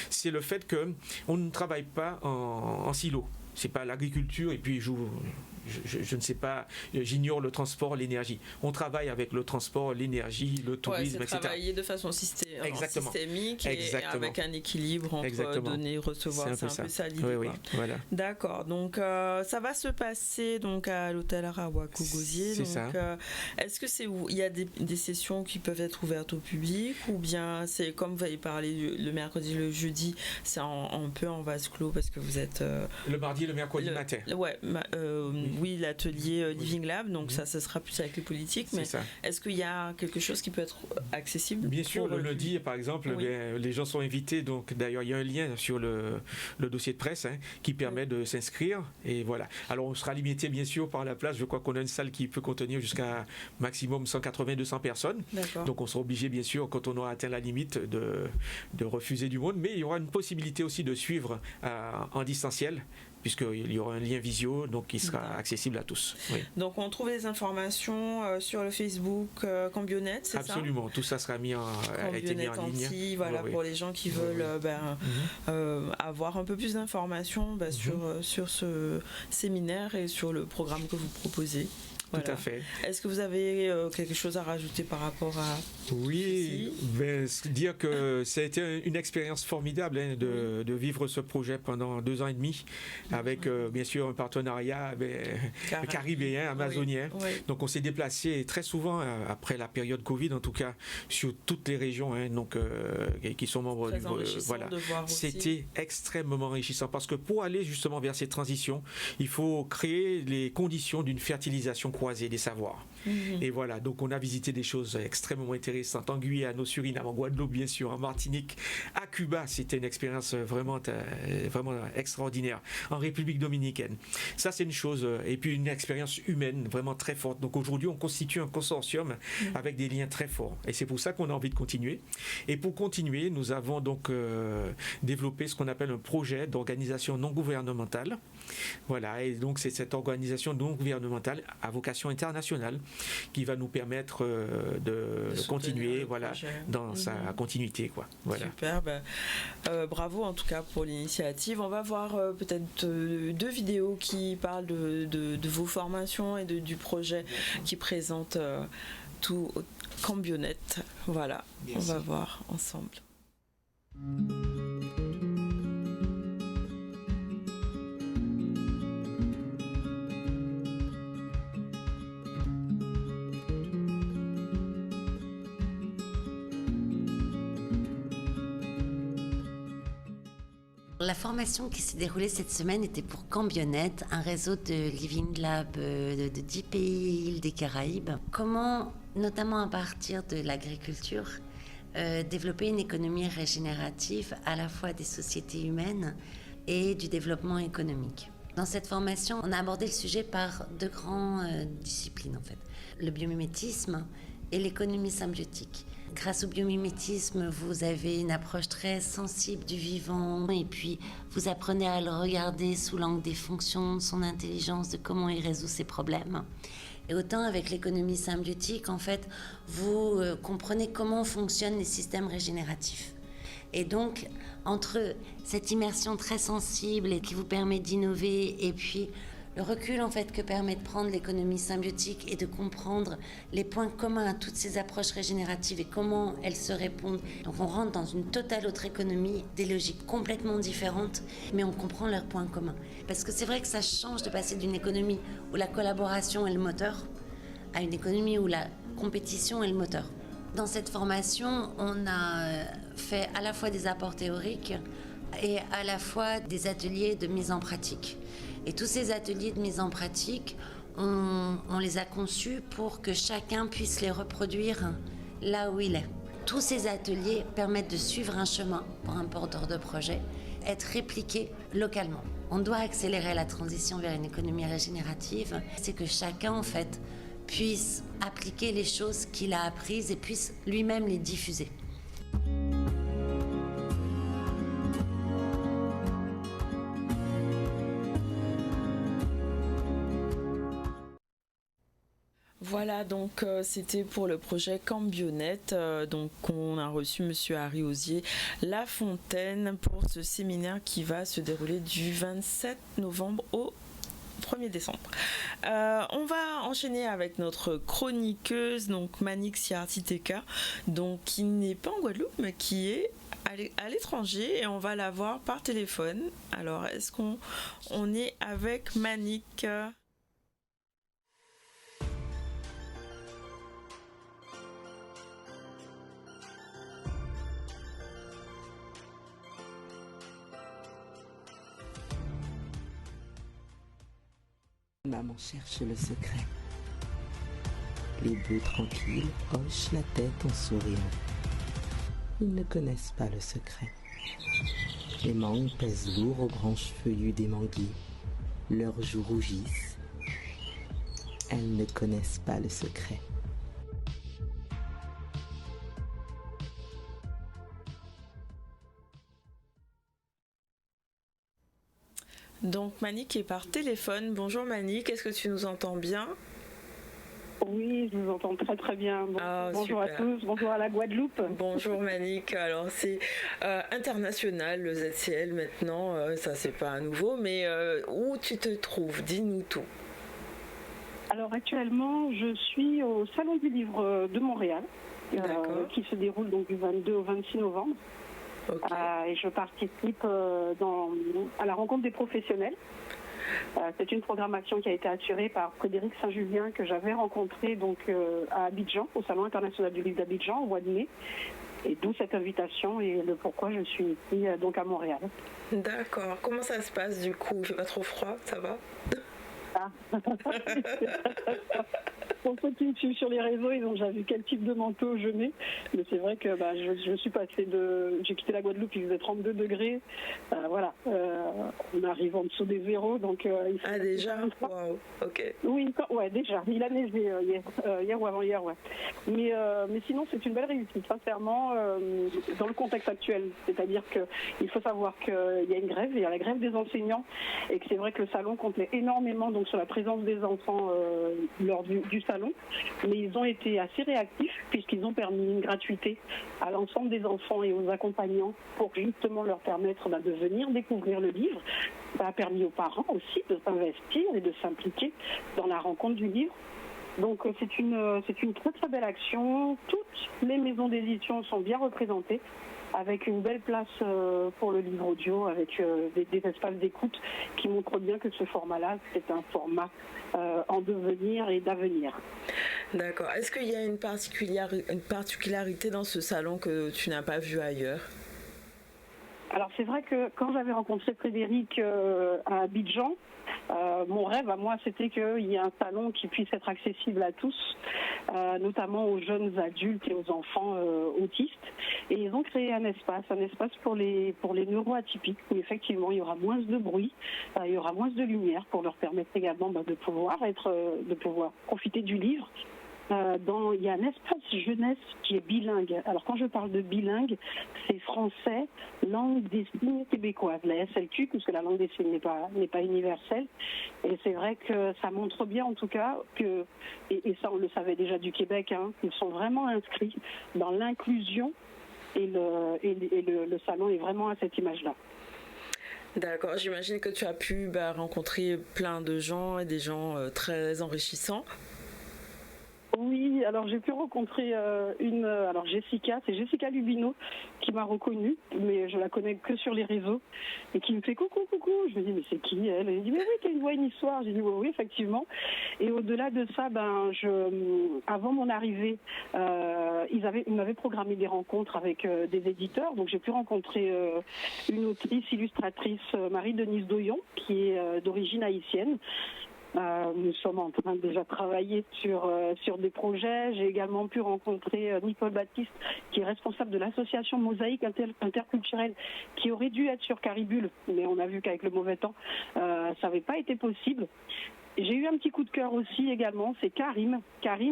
c'est le fait qu'on ne travaille pas en silo. C'est pas l'agriculture et puis je ne sais pas, j'ignore le transport, l'énergie. On travaille avec le transport, l'énergie, le tourisme, etc. Travailler de façon systémique et avec un équilibre entre donner et recevoir. C'est un peu ça l'idée. Oui, voilà. D'accord. Donc ça va se passer donc à l'hôtel Arawaku-Gosier. C'est ça. Est-ce que il y a des sessions qui peuvent être ouvertes au public ou bien c'est comme vous avez parlé le mercredi, le jeudi, c'est un peu en vase clos parce que vous êtes le mardi et le mercredi matin. Oui, l'atelier Living Lab, donc ça sera plus avec les politiques, mais est-ce qu'il y a quelque chose qui peut être accessible? Bien sûr, le lundi, par exemple, les gens sont invités, donc d'ailleurs, il y a un lien sur le dossier de presse qui permet de s'inscrire, et voilà. Alors, on sera limité, bien sûr, par la place. Je crois qu'on a une salle qui peut contenir jusqu'à maximum 180-200 personnes. Donc, on sera obligé, bien sûr, quand on aura atteint la limite, de refuser du monde, mais il y aura une possibilité aussi de suivre en distanciel, puisqu'il y aura un lien visio donc qui sera accessible à tous. Oui. Donc on trouve les informations sur le Facebook Cambionette, c'est ça? Absolument, tout ça sera a été mis en ligne. Voilà, pour les gens qui veulent avoir un peu plus d'informations sur ce séminaire et sur le programme que vous proposez. Voilà. Tout à fait. Est-ce que vous avez quelque chose à rajouter par rapport à Oui, ben, dire que ça a été une expérience formidable de vivre ce projet pendant 2 ans et demi avec bien sûr un partenariat caribéen, amazonien. Oui. Donc on s'est déplacé très souvent après la période Covid en tout cas sur toutes les régions qui sont membres du voilà. C'était extrêmement enrichissant parce que pour aller justement vers cette transition, il faut créer les conditions d'une fertilisation croisée des savoirs. Et voilà, donc on a visité des choses extrêmement intéressantes en Guyane, au Suriname, en Guadeloupe bien sûr, en Martinique, à Cuba, c'était une expérience vraiment extraordinaire, en République dominicaine. Ça c'est une chose, et puis une expérience humaine vraiment très forte. Donc aujourd'hui on constitue un consortium avec des liens très forts et c'est pour ça qu'on a envie de continuer. Et pour continuer, nous avons donc développé ce qu'on appelle un projet d'organisation non gouvernementale. Voilà, et donc c'est cette organisation non gouvernementale à vocation internationale qui va nous permettre de continuer dans sa continuité. Quoi. Voilà. Super, bravo en tout cas pour l'initiative. On va voir peut-être 2 vidéos qui parlent de vos formations et du projet qui présente tout Cambionnette. Voilà, on va voir ensemble. La formation qui s'est déroulée cette semaine était pour Cambionnette, un réseau de Living Lab de 10 pays, îles des Caraïbes. Comment, notamment à partir de l'agriculture, développer une économie régénérative à la fois des sociétés humaines et du développement économique. Dans cette formation, on a abordé le sujet par 2 grandes disciplines en fait. Le biomimétisme et l'économie symbiotique. Grâce au biomimétisme, vous avez une approche très sensible du vivant et puis vous apprenez à le regarder sous l'angle des fonctions, de son intelligence, de comment il résout ses problèmes. Et autant avec l'économie symbiotique, en fait, vous comprenez comment fonctionnent les systèmes régénératifs. Et donc, entre cette immersion très sensible et qui vous permet d'innover et puis le recul en fait que permet de prendre l'économie symbiotique et de comprendre les points communs à toutes ces approches régénératives et comment elles se répondent. Donc on rentre dans une totale autre économie, des logiques complètement différentes, mais on comprend leurs points communs. Parce que c'est vrai que ça change de passer d'une économie où la collaboration est le moteur à une économie où la compétition est le moteur. Dans cette formation, on a fait à la fois des apports théoriques et à la fois des ateliers de mise en pratique. Et tous ces ateliers de mise en pratique, on les a conçus pour que chacun puisse les reproduire là où il est. Tous ces ateliers permettent de suivre un chemin pour un porteur de projet, être répliqués localement. On doit accélérer la transition vers une économie régénérative. C'est que chacun, en fait, puisse appliquer les choses qu'il a apprises et puisse lui-même les diffuser. Voilà, donc c'était pour le projet Cambionnette. Donc on a reçu Monsieur Harry Osier Lafontaine pour ce séminaire qui va se dérouler du 27 novembre au 1er décembre. On va enchaîner avec notre chroniqueuse, donc Manick Siartiteka, donc qui n'est pas en Guadeloupe, mais qui est à l'étranger et on va la voir par téléphone. Alors, est-ce qu'on est avec Manick ? Maman cherche le secret. Les bœufs tranquilles hochent la tête en souriant. Ils ne connaissent pas le secret. Les mangues pèsent lourd aux branches feuillues des manguiers. Leurs joues rougissent. Elles ne connaissent pas le secret. Donc Manick est par téléphone. Bonjour Manick, est-ce que tu nous entends bien ? Oui, je vous entends très très bien. Bonjour super. À tous, bonjour à la Guadeloupe. Bonjour Manick, alors c'est international le ZCL maintenant, ça c'est pas à nouveau, mais où tu te trouves ? Dis-nous tout. Alors actuellement, je suis au Salon du Livre de Montréal, qui se déroule donc du 22 au 26 novembre. Et je participe à la rencontre des professionnels. C'est une programmation qui a été assurée par Frédéric Saint-Julien, que j'avais rencontré donc à Abidjan, au Salon international du livre d'Abidjan au mois de mai. Et d'où cette invitation et le pourquoi je suis ici donc à Montréal. D'accord. Comment ça se passe du coup? Il fait pas trop froid, ça va? Pour ceux qui me suivent sur les réseaux, ils ont déjà vu quel type de manteau je mets. Mais c'est vrai que je suis passée j'ai quitté la Guadeloupe, il faisait 32 degrés. On arrive en dessous des zéros. Donc, déjà wow. Ok. Oui, déjà. Il a neigé hier ou avant-hier, ouais. Mais sinon, c'est une belle réussite, sincèrement, dans le contexte actuel. C'est-à-dire qu'il faut savoir qu'il y a une grève, il y a la grève des enseignants, et que c'est vrai que le salon comptait énormément donc, sur la présence des enfants lors du salon, mais ils ont été assez réactifs puisqu'ils ont permis une gratuité à l'ensemble des enfants et aux accompagnants pour justement leur permettre de venir découvrir le livre. Ça a permis aux parents aussi de s'investir et de s'impliquer dans la rencontre du livre. Donc c'est une très très belle action. Toutes les maisons d'édition sont bien représentées, avec une belle place pour le livre audio, avec des espaces d'écoute qui montrent bien que ce format-là, c'est un format en devenir et d'avenir. D'accord. Est-ce qu'il y a une particularité dans ce salon que tu n'as pas vu ailleurs? Alors c'est vrai que quand j'avais rencontré Frédéric à Abidjan, mon rêve à moi, c'était qu'il y ait un salon qui puisse être accessible à tous, notamment aux jeunes adultes et aux enfants autistes. Et ils ont créé un espace pour les neuroatypiques, où effectivement il y aura moins de bruit, il y aura moins de lumière pour leur permettre également de pouvoir profiter du livre. Il y a un espace jeunesse qui est bilingue. Alors quand je parle de bilingue, c'est français, langue des signes québécoise, la SLQ, puisque la langue des signes n'est pas universelle. Et c'est vrai que ça montre bien en tout cas que, et ça on le savait déjà du Québec, ils sont vraiment inscrits dans l'inclusion et le salon est vraiment à cette image-là. D'accord, j'imagine que tu as pu rencontrer plein de gens et des gens très enrichissants. Oui, alors j'ai pu rencontrer Jessica, c'est Jessica Lubino qui m'a reconnue, mais je la connais que sur les réseaux, et qui me fait coucou. Je me dis mais c'est qui elle? Elle me dit mais oui, t'as une voix, une histoire. J'ai dit oui, effectivement. Et au-delà de ça, avant mon arrivée, ils m'avaient programmé des rencontres avec des éditeurs, donc j'ai pu rencontrer une autrice, illustratrice, Marie-Denise Doyon, qui est d'origine haïtienne. Nous sommes en train de déjà travailler sur des projets. J'ai également pu rencontrer Nicole Baptiste, qui est responsable de l'association Mosaïque interculturelle, qui aurait dû être sur Caribule, mais on a vu qu'avec le mauvais temps, ça n'avait pas été possible. J'ai eu un petit coup de cœur aussi également, c'est Karim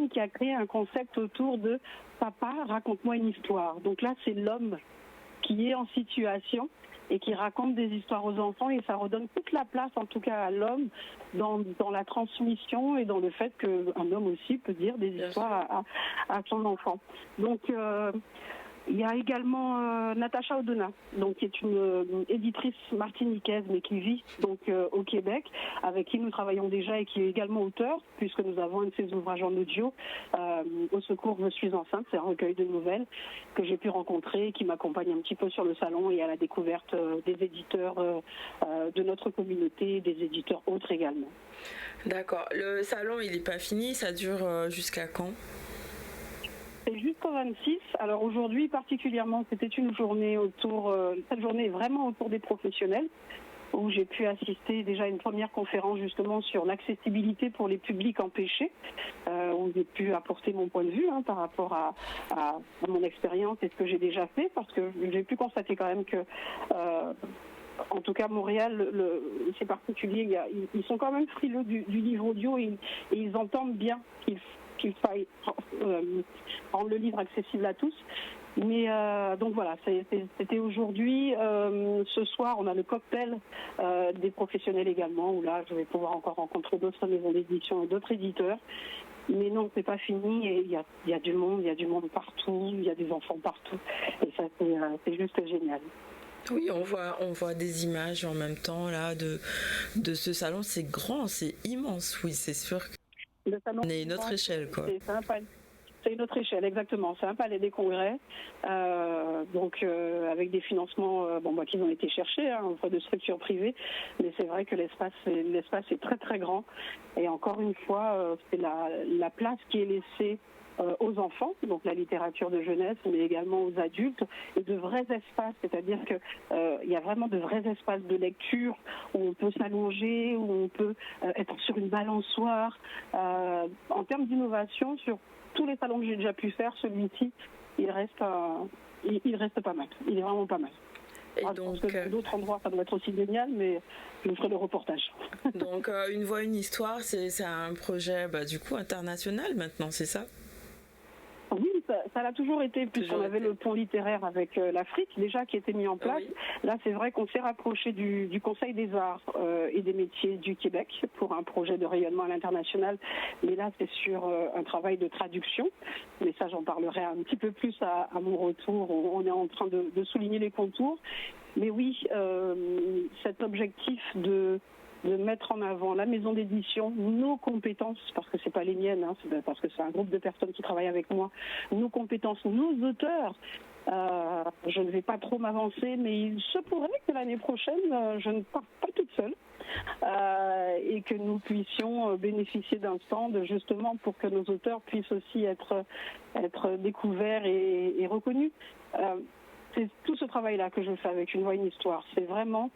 qui a créé un concept autour de « Papa, raconte-moi une histoire ». Donc là, c'est l'homme qui est en situation et qui raconte des histoires aux enfants, et ça redonne toute la place, en tout cas à l'homme, dans la transmission et dans le fait qu'un homme aussi peut dire des histoires à son enfant. Donc il y a également Natacha Odona, qui est une éditrice martiniquaise mais qui vit donc au Québec, avec qui nous travaillons déjà et qui est également auteur, puisque nous avons un de ses ouvrages en audio, Au secours, je suis enceinte, c'est un recueil de nouvelles que j'ai pu rencontrer et qui m'accompagne un petit peu sur le salon et à la découverte des éditeurs de notre communauté, des éditeurs autres également. D'accord. Le salon, il n'est pas fini, ça dure jusqu'à quand ? C'est jusqu'au 26. Alors aujourd'hui particulièrement, c'était une journée cette journée est vraiment autour des professionnels, où j'ai pu assister déjà à une première conférence justement sur l'accessibilité pour les publics empêchés, où j'ai pu apporter mon point de vue par rapport à mon expérience et ce que j'ai déjà fait, parce que j'ai pu constater quand même que en tout cas Montréal, c'est particulier, ils sont quand même frileux du livre audio et ils entendent bien qu'il faille rendre le livre accessible à tous. Mais donc voilà, c'était aujourd'hui. Ce soir, on a le cocktail des professionnels également, où là, je vais pouvoir encore rencontrer d'autres maisons d'édition et d'autres éditeurs. Mais non, c'est pas fini, et il y a du monde partout, il y a des enfants partout, et ça c'est juste génial. Oui, on voit des images en même temps là de ce salon. C'est grand, c'est immense, oui, c'est sûr. Le salon. On est une autre échelle, quoi. C'est une autre échelle, exactement. C'est un palais des congrès, avec des financements qui ont été cherchés auprès de structures privées. Mais c'est vrai que l'espace est très très grand. Et encore une fois, c'est la place qui est laissée aux enfants, donc la littérature de jeunesse, mais également aux adultes, et de vrais espaces, c'est-à-dire que il y a vraiment de vrais espaces de lecture où on peut s'allonger, où on peut être sur une balançoire. En termes d'innovation, sur tous les salons que j'ai déjà pu faire, celui-ci, il reste pas mal. Il est vraiment pas mal. Et je pense que d'autres endroits, ça doit être aussi génial, mais je ferai le reportage. Donc, Une voix, une histoire, c'est un projet du coup international maintenant, c'est ça? Oui, ça l'a toujours été, puisqu'on avait le pont littéraire avec l'Afrique, déjà, qui était mis en place. Oui. Là, c'est vrai qu'on s'est rapproché du Conseil des arts et des métiers du Québec pour un projet de rayonnement à l'international. Mais là, c'est sur un travail de traduction. Mais ça, j'en parlerai un petit peu plus à mon retour. On est en train de souligner les contours. Mais oui, cet objectif de mettre en avant la maison d'édition, nos compétences, parce que c'est pas les miennes, c'est parce que c'est un groupe de personnes qui travaillent avec moi, nos compétences, nos auteurs. Je ne vais pas trop m'avancer, mais il se pourrait que l'année prochaine, je ne parte pas toute seule et que nous puissions bénéficier d'un stand justement pour que nos auteurs puissent aussi être découverts et reconnus. C'est tout ce travail-là que je fais avec Une voix, une histoire. C'est vraiment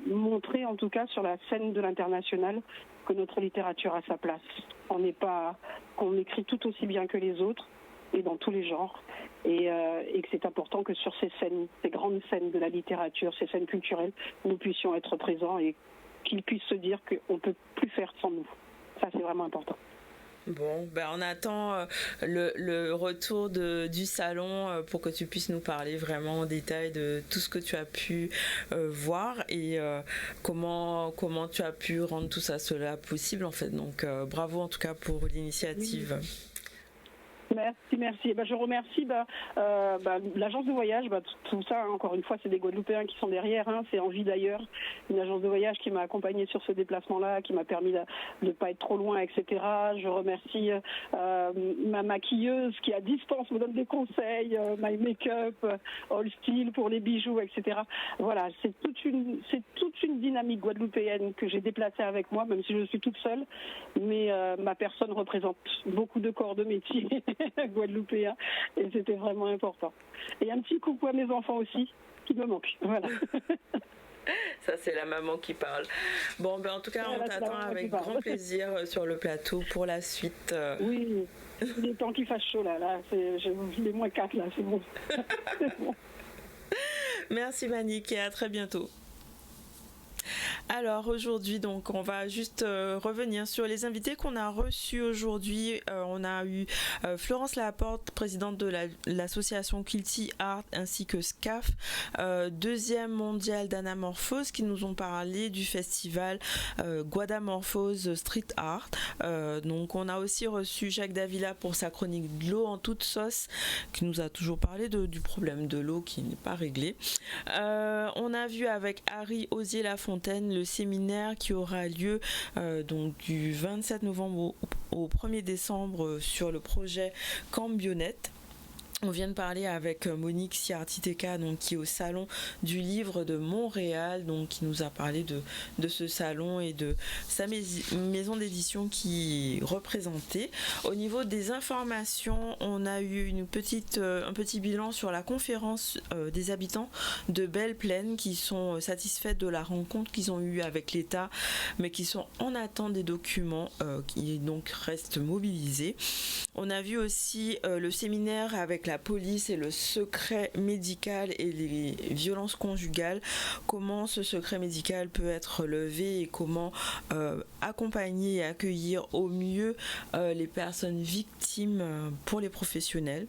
montrer en tout cas sur la scène de l'international que notre littérature a sa place. Qu'on écrit tout aussi bien que les autres et dans tous les genres et que c'est important que sur ces scènes, ces grandes scènes de la littérature, ces scènes culturelles, nous puissions être présents et qu'ils puissent se dire qu'on ne peut plus faire sans nous. Ça, c'est vraiment important. Bon, on attend le retour du salon pour que tu puisses nous parler vraiment en détail de tout ce que tu as pu voir et comment tu as pu rendre tout cela possible en fait. Donc bravo en tout cas pour l'initiative. Oui. Merci. Je remercie l'agence de voyage. Tout ça, encore une fois, c'est des Guadeloupéens qui sont derrière. C'est Envie d'ailleurs, une agence de voyage qui m'a accompagnée sur ce déplacement-là, qui m'a permis de ne pas être trop loin, etc. Je remercie ma maquilleuse qui, à distance, me donne des conseils, My Make-up, All Style pour les bijoux, etc. Voilà, c'est toute une dynamique guadeloupéenne que j'ai déplacée avec moi, même si je suis toute seule. Mais ma personne représente beaucoup de corps de métier guadeloupéen et c'était vraiment important. Et un petit coucou à mes enfants aussi qui me manquent. Voilà. Ça, c'est la maman qui parle. Bon, en tout cas, on t'attend avec grand plaisir sur le plateau pour la suite. Oui, les temps qui fassent chaud là, j'ai les -4 là, c'est bon. C'est bon. Merci Manick et à très bientôt. Alors aujourd'hui, donc on va juste revenir sur les invités qu'on a reçus aujourd'hui. On a eu Florence Laporte, présidente de l'association Quilty Art, ainsi que SCAF, deuxième mondial d'anamorphose, qui nous ont parlé du festival Guadamorphose Street Art. Donc on a aussi reçu Jacques Davila pour sa chronique de l'eau en toute sauce, qui nous a toujours parlé du problème de l'eau qui n'est pas réglé. On a vu avec Harry Osier-Lafontaine le séminaire qui aura lieu donc du 27 novembre au 1er décembre sur le projet Cambionnette. On vient de parler avec Monique Siartiteka, donc qui est au salon du livre de Montréal, donc qui nous a parlé de ce salon et de sa maison d'édition qui est représentée. Au niveau des informations, on a eu un petit bilan sur la conférence des habitants de Belle-Plaine qui sont satisfaits de la rencontre qu'ils ont eue avec l'État, mais qui sont en attente des documents qui donc restent mobilisés. On a vu aussi le séminaire avec la police et le secret médical et les violences conjugales, comment ce secret médical peut être levé et comment accompagner et accueillir au mieux les personnes victimes pour les professionnels.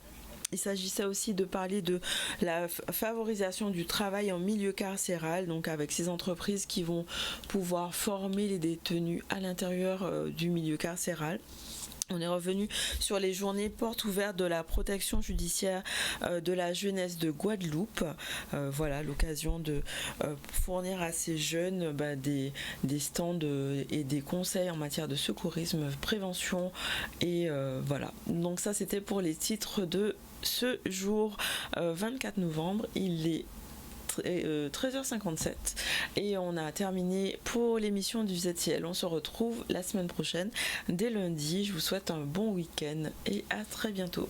Il s'agissait aussi de parler de la favorisation du travail en milieu carcéral, donc avec ces entreprises qui vont pouvoir former les détenus à l'intérieur du milieu carcéral. On est revenu sur les journées portes ouvertes de la protection judiciaire de la jeunesse de Guadeloupe. Voilà, l'occasion de fournir à ces jeunes des stands et des conseils en matière de secourisme, prévention. Et voilà, donc ça c'était pour les titres de ce jour 24 novembre. Il est 13h57 et on a terminé pour l'émission du ZCL. On se retrouve la semaine prochaine dès lundi. Je vous souhaite un bon week-end et à très bientôt.